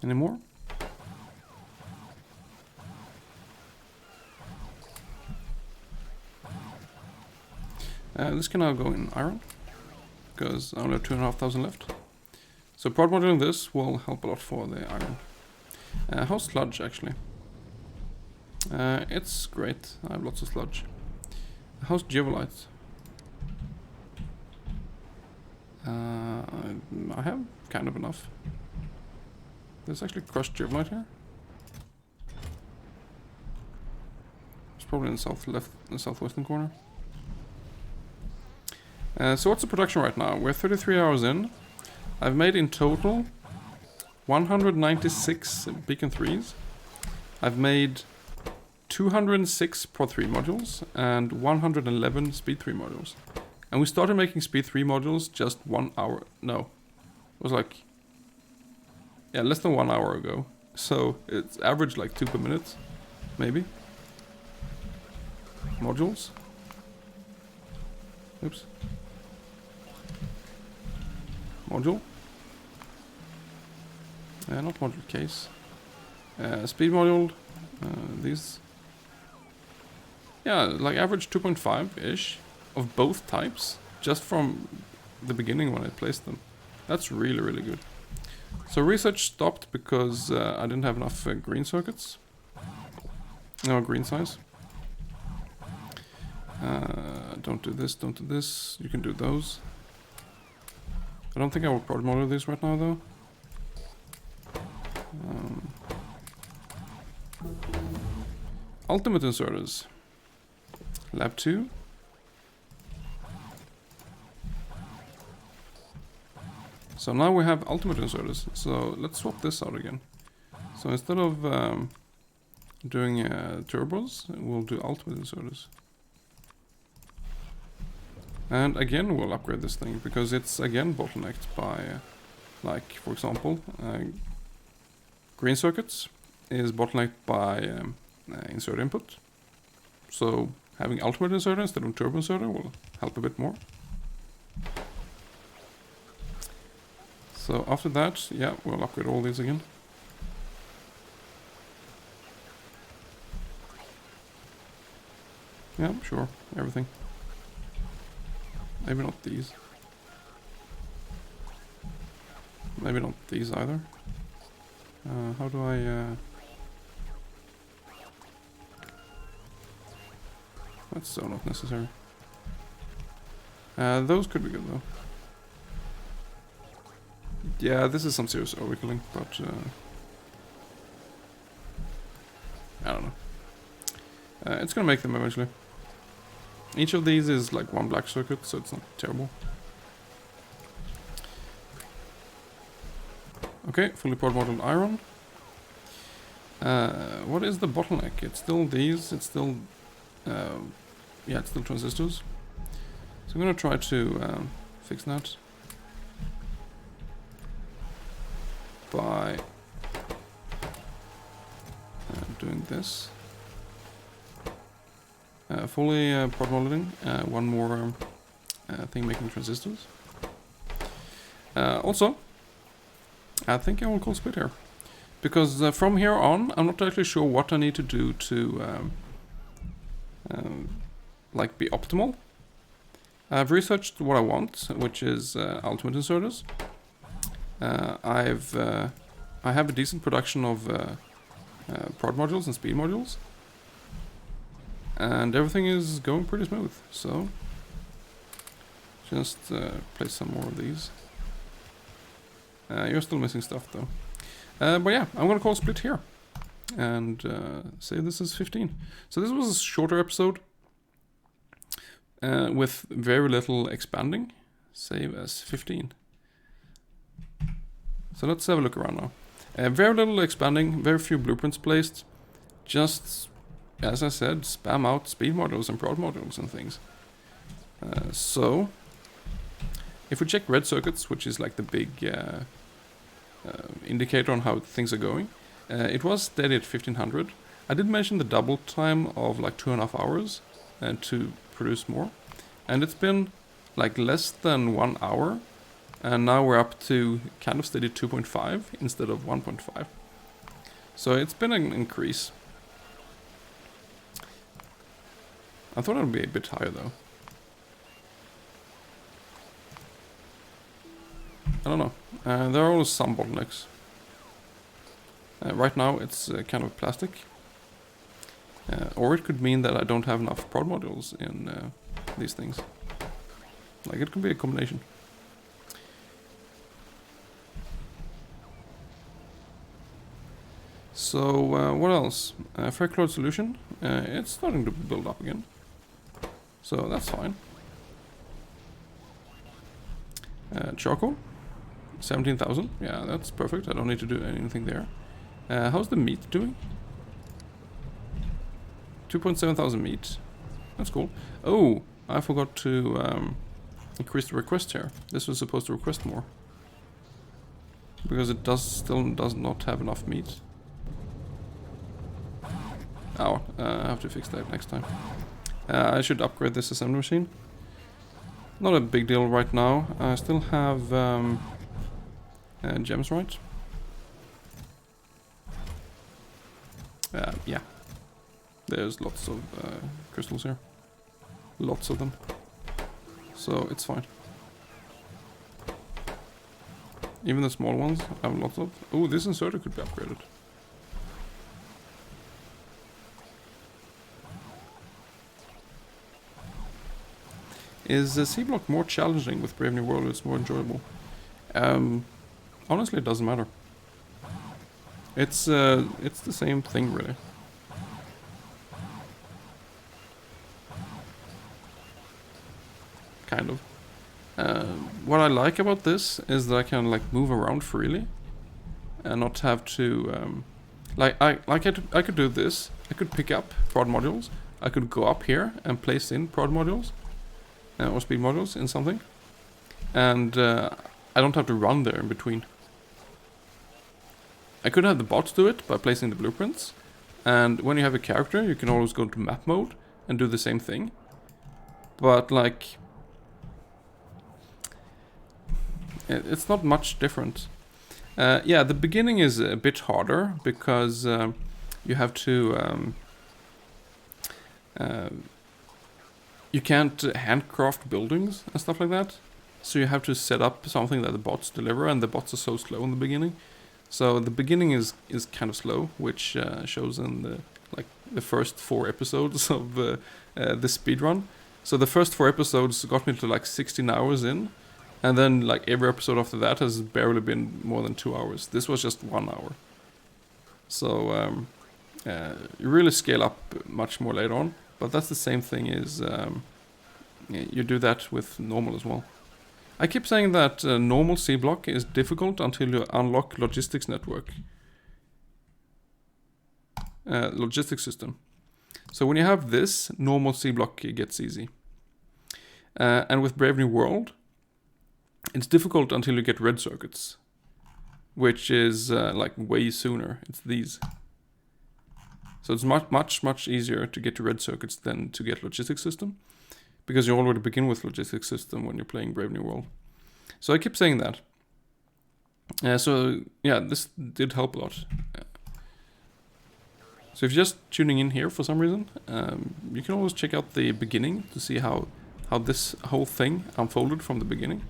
Any more? This can now go in iron, because I only have 2,500 left. So prod moduling this will help a lot for the iron. How's sludge actually? It's great, I have lots of sludge. How's geolite? I have kind of enough. There's actually crushed geolite here. It's probably in the southwestern corner. So what's the production right now? We're 33 hours in. I've made in total 196 beacon 3s. I've made 206 Prod 3 modules and 111 Speed 3 modules. And we started making Speed 3 modules just 1 hour. No. It was like Yeah, less than 1 hour ago. So it's average like 2 per minute, maybe. Modules. Oops. Module. Not module case. Speed module. These. Yeah, like average 2.5-ish of both types, just from the beginning when I placed them. That's really, really good. So research stopped because I didn't have enough green circuits. No, green size. Don't do this, don't do this. You can do those. I don't think I will prod model these right now, though. Ultimate inserters. Lab 2. So now we have ultimate inserters. So let's swap this out again. So instead of doing turbos, we'll do ultimate inserters. And again, we'll upgrade this thing because it's again bottlenecked by, like, for example, green circuits is bottlenecked by insert input. So having ultimate inserter instead of turbo inserter will help a bit more. So after that, yeah, we'll upgrade all these again. Yeah, sure, everything. Maybe not these. Maybe not these either. How do I... That's so not necessary. Those could be good though. Yeah, this is some serious overkilling, but I don't know. It's gonna make them eventually. Each of these is like one black circuit, so it's not terrible. Okay, fully prod modeled iron. What is the bottleneck? It's still these, it's still... yeah, it's still transistors. So I'm gonna try to fix that by doing this. Fully prod modeling, one more thing making transistors. Also, I think I will call split here. Because from here on, I'm not actually sure what I need to do to like be optimal. I've researched what I want, which is ultimate inserters. I have a decent production of prod modules and speed modules. And everything is going pretty smooth, so just place some more of these. You're still missing stuff though. But yeah, I'm gonna call split here and say this is 15. So this was a shorter episode with very little expanding. Save as 15. So let's have a look around now. Very little expanding, very few blueprints placed. Just, as I said, spam out speed modules and prod modules and things. So, if we check red circuits, which is like the big indicator on how things are going, it was steady at 1500. I did mention the double time of like 2.5 hours to produce more. And it's been like less than 1 hour. And now we're up to kind of steady 2.5 instead of 1.5. So it's been an increase. I thought it would be a bit higher though. I don't know. There are always some bottlenecks. Right now it's kind of plastic. Or it could mean that I don't have enough prod modules in these things. Like it could be a combination. So what else? Fair cloud solution. It's starting to build up again. So that's fine. Charcoal. 17,000. Yeah, that's perfect. I don't need to do anything there. How's the meat doing? 2,700 meat. That's cool. Oh, I forgot to increase the request here. This was supposed to request more. because it still does not have enough meat. Oh, I have to fix that next time. I should upgrade this assembly machine. Not a big deal right now. I still have gems, right? Yeah. There's lots of crystals here. Lots of them. So it's fine. Even the small ones I have lots of. Oh, this inserter could be upgraded. Is Seablock more challenging with Brave New World? It's more enjoyable. Honestly, it doesn't matter. It's the same thing, really. Kind of. What I like about this is that I can like move around freely and not have to I could do this. I could pick up prod modules. I could go up here and place in prod modules or speed modules in something, and I don't have to run there in between. I could have the bots do it by placing the blueprints, and when you have a character, you can always go to map mode and do the same thing. But like, it's not much different. Yeah, the beginning is a bit harder because you have to you can't handcraft buildings and stuff like that. So you have to set up something that the bots deliver, and the bots are so slow in the beginning. So the beginning is kind of slow, which shows in the first 4 episodes of the speedrun. So the first 4 episodes got me to like 16 hours in, and then like every episode after that has barely been more than 2 hours. This was just 1 hour. So you really scale up much more later on, but that's the same thing as you do that with normal as well. I keep saying that normal Seablock is difficult until you unlock logistics network. Logistics system. So when you have this, normal Seablock gets easy. And with Brave New World, it's difficult until you get red circuits, which is like way sooner. It's these. So it's much easier to get to red circuits than to get logistics system, because you already begin with logistics system when you're playing Brave New World. So I keep saying that. So yeah, this did help a lot. So if you're just tuning in here for some reason, you can always check out the beginning to see how this whole thing unfolded from the beginning.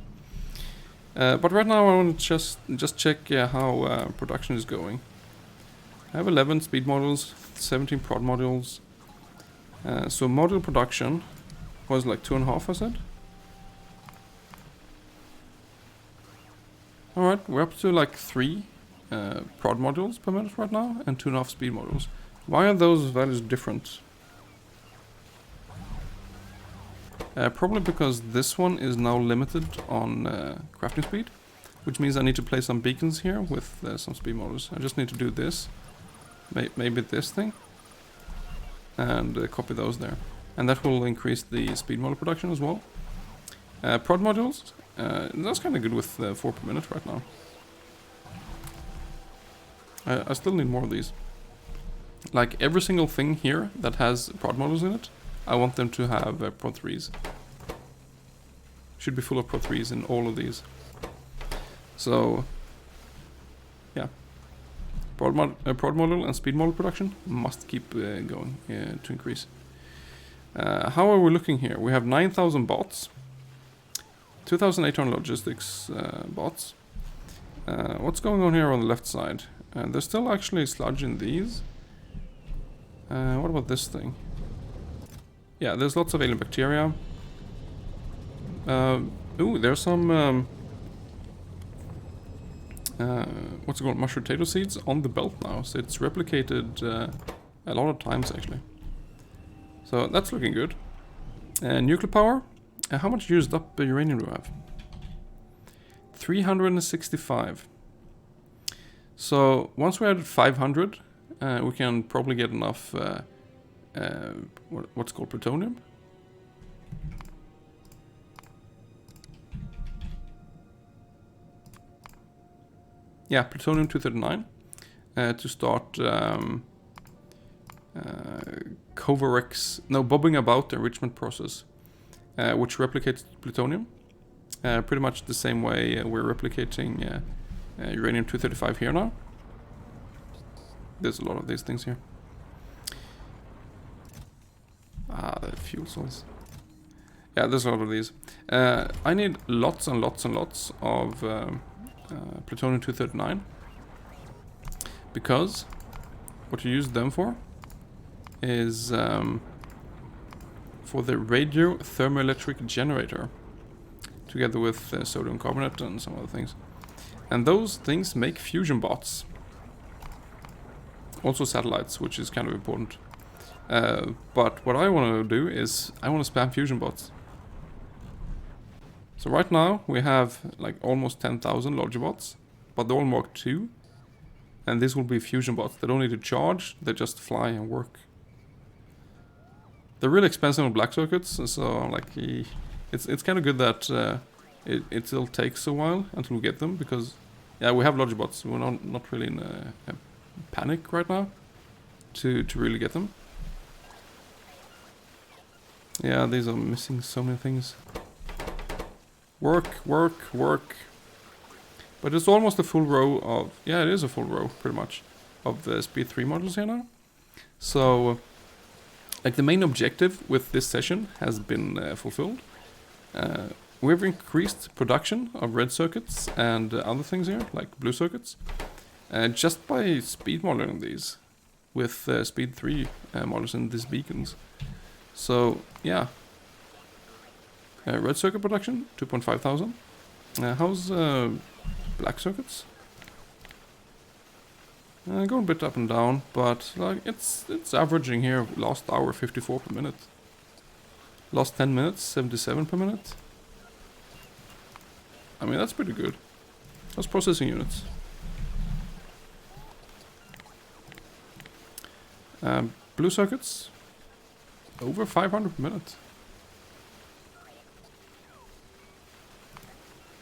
But right now I want to just check how production is going. I have 11 speed models, 17 prod modules. So module production was like 2.5, I said. Alright, we're up to like 3 prod modules per minute right now, and 2.5 speed modules. Why are those values different? Probably because this one is now limited on crafting speed, which means I need to place some beacons here with some speed modules. I just need to do this, maybe this thing, and copy those there. And that will increase the speed model production as well. Prod modules, that's kind of good with 4 per minute right now. I still need more of these. Like every single thing here that has prod modules in it, I want them to have prod 3s. Should be full of prod 3s in all of these. So, yeah. Prod model and speed model production must keep going to increase. How are we looking here? We have 9,000 bots, 2,800 logistics bots. What's going on here on the left side? There's still actually sludge in these. What about this thing? Yeah, there's lots of alien bacteria. Ooh, there's some what's it called? Mashed potato seeds on the belt now. So it's replicated a lot of times actually. So that's looking good. Nuclear power. How much used up uranium do we have? 365. So once we're at 500, we can probably get enough what's called plutonium. yeah, plutonium-239 to start bobbing about the enrichment process, which replicates plutonium. Pretty much the same way we're replicating uranium-235 here now. There's a lot of these things here. The fuel cells. Yeah, there's a lot of these. I need lots and lots and lots of plutonium-239, because what you use them for is for the radio thermoelectric generator, together with sodium carbonate and some other things. And those things make fusion bots. Also satellites, which is kind of important. But what I want to do is I want to spam fusion bots. So right now we have like almost 10,000 Logibots, but they're all Mark II. And these will be fusion bots. They don't need to charge, they just fly and work. They're really expensive on black circuits, so like it's kind of good that it still takes a while until we get them, because yeah, we have Logibots. We're not really in a panic right now to really get them. Yeah, these are missing so many things. Work, work, work. But it's almost a full row of... Yeah, it is a full row, pretty much, of the Speed 3 models here now. So, like, the main objective with this session has been fulfilled. We've increased production of red circuits and other things here, like blue circuits, just by speed modeling these with Speed 3 models in these beacons. So, yeah. Red circuit production, 2,500. How's black circuits? Going a bit up and down, but like it's averaging here last hour 54 per minute. Last 10 minutes 77 per minute. I mean, that's pretty good. That's processing units. Blue circuits, over 500 per minute.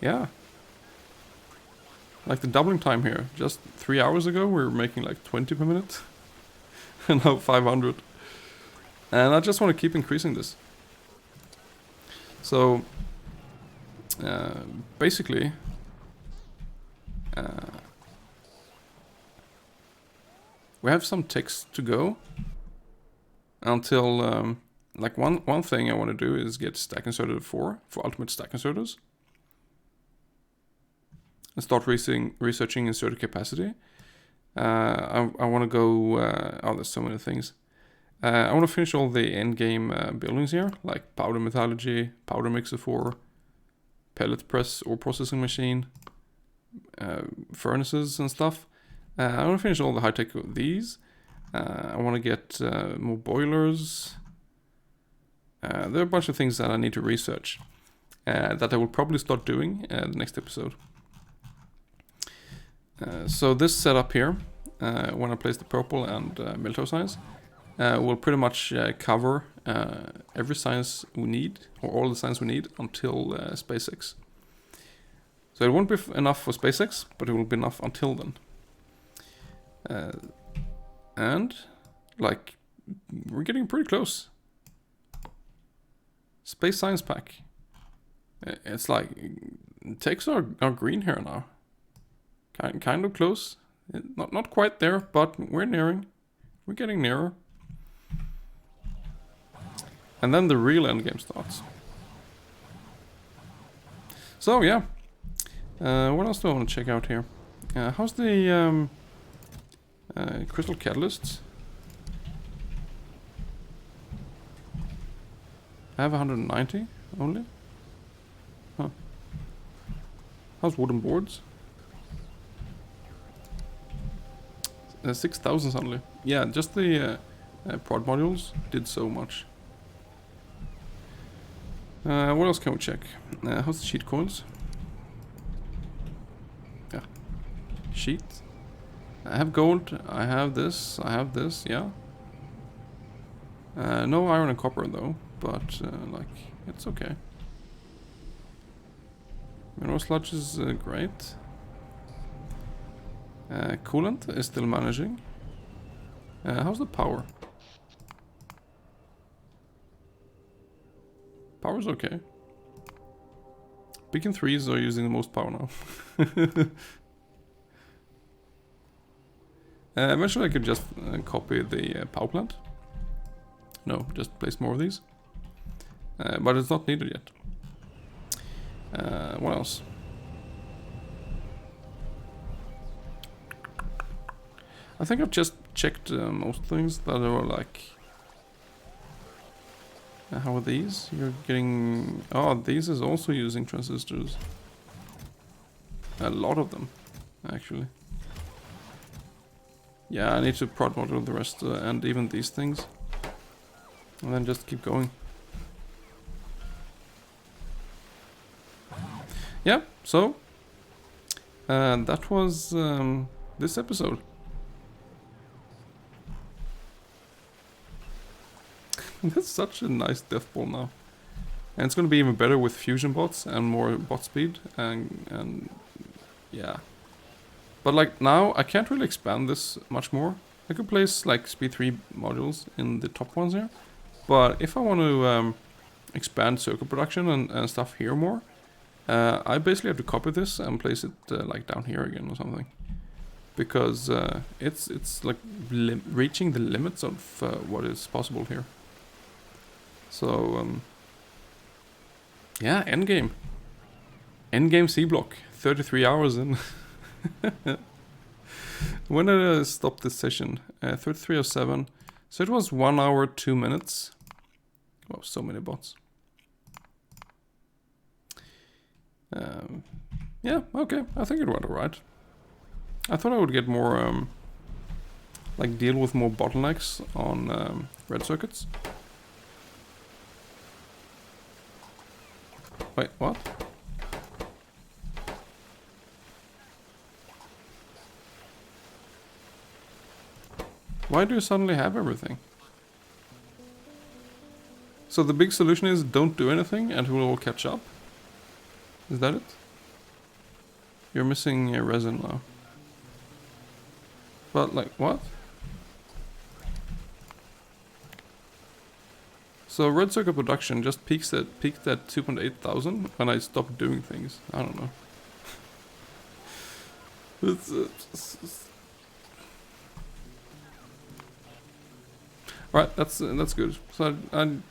Yeah. Like the doubling time here. Just 3 hours ago we were making like 20 per minute. And now 500. And I just want to keep increasing this. So, basically, we have some ticks to go until, like one thing I want to do is get stack inserted 4 for ultimate stack inserters. And start researching inserter capacity. I want to go... oh, there's so many things. I want to finish all the endgame buildings here, like powder metallurgy, powder mixer 4, pellet press or processing machine, furnaces and stuff. I want to finish all the high-tech of these. I want to get more boilers. There are a bunch of things that I need to research that I will probably start doing the next episode. So this setup here, when I place the purple and military science, will pretty much cover every science we need, or all the science we need, until SpaceX. So it won't be enough for SpaceX, but it will be enough until then. And, like, we're getting pretty close. Space Science Pack. It's like, ticks are green here now. Kind of close. Not quite there, but we're nearing. We're getting nearer. And then the real endgame starts. So yeah. What else do I want to check out here? How's the crystal catalysts? I have 190 only. Huh. How's wooden boards? 6,000 suddenly. Yeah, just the prod modules did so much. What else can we check? How's the sheet coils? Yeah. Sheet. I have gold, I have this, yeah. No iron and copper though, but like, it's okay. Mineral sludge is great. Coolant is still managing. How's the power? Power's okay. Beacon 3s are using the most power now. Eventually I could just copy the power plant. No, just place more of these. But it's not needed yet. What else? I think I've just checked most things that are like... how are these? You're getting... Oh, these is also using transistors. A lot of them, actually. Yeah, I need to prod model the rest and even these things. And then just keep going. Yeah, so... that was this episode. That's such a nice death ball now. And it's gonna be even better with fusion bots and more bot speed and yeah. But like now I can't really expand this much more. I could place like speed 3 modules in the top ones here. But if I want to expand circuit production and stuff here more, I basically have to copy this and place it like down here again or something. Because it's like reaching the limits of what is possible here. So, yeah, endgame. Endgame Seablock. 33 hours in. When did I stop this session? 33:07. So it was 1 hour, 2 minutes. Oh, so many bots. Yeah, okay. I think it went alright. I thought I would get more, like deal with more bottlenecks on red circuits. Wait, what? Why do you suddenly have everything? So the big solution is don't do anything and we'll all catch up? Is that it? You're missing resin now. But like, what? So red circuit production just peaked at 2.8 thousand when I stopped doing things. I don't know. Right, that's good. So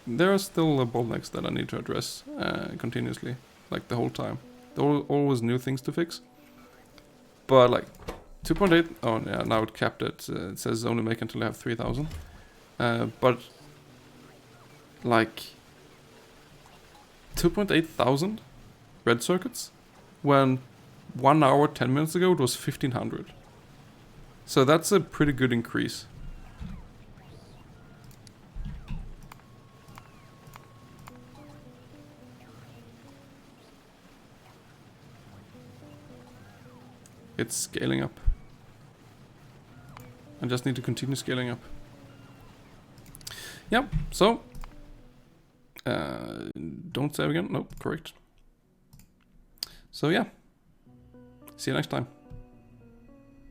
there are still bottlenecks that I need to address continuously, like the whole time. There are always new things to fix. But like 2.8, oh yeah, now it capped at, it says only make until I have 3,000. But like 2.8 thousand red circuits when 1 hour 10 minutes ago it was 1,500. So that's a pretty good increase. It's scaling up. I just need to continue scaling up. Yeah, so don't save again. Nope, correct. So yeah, see you next time.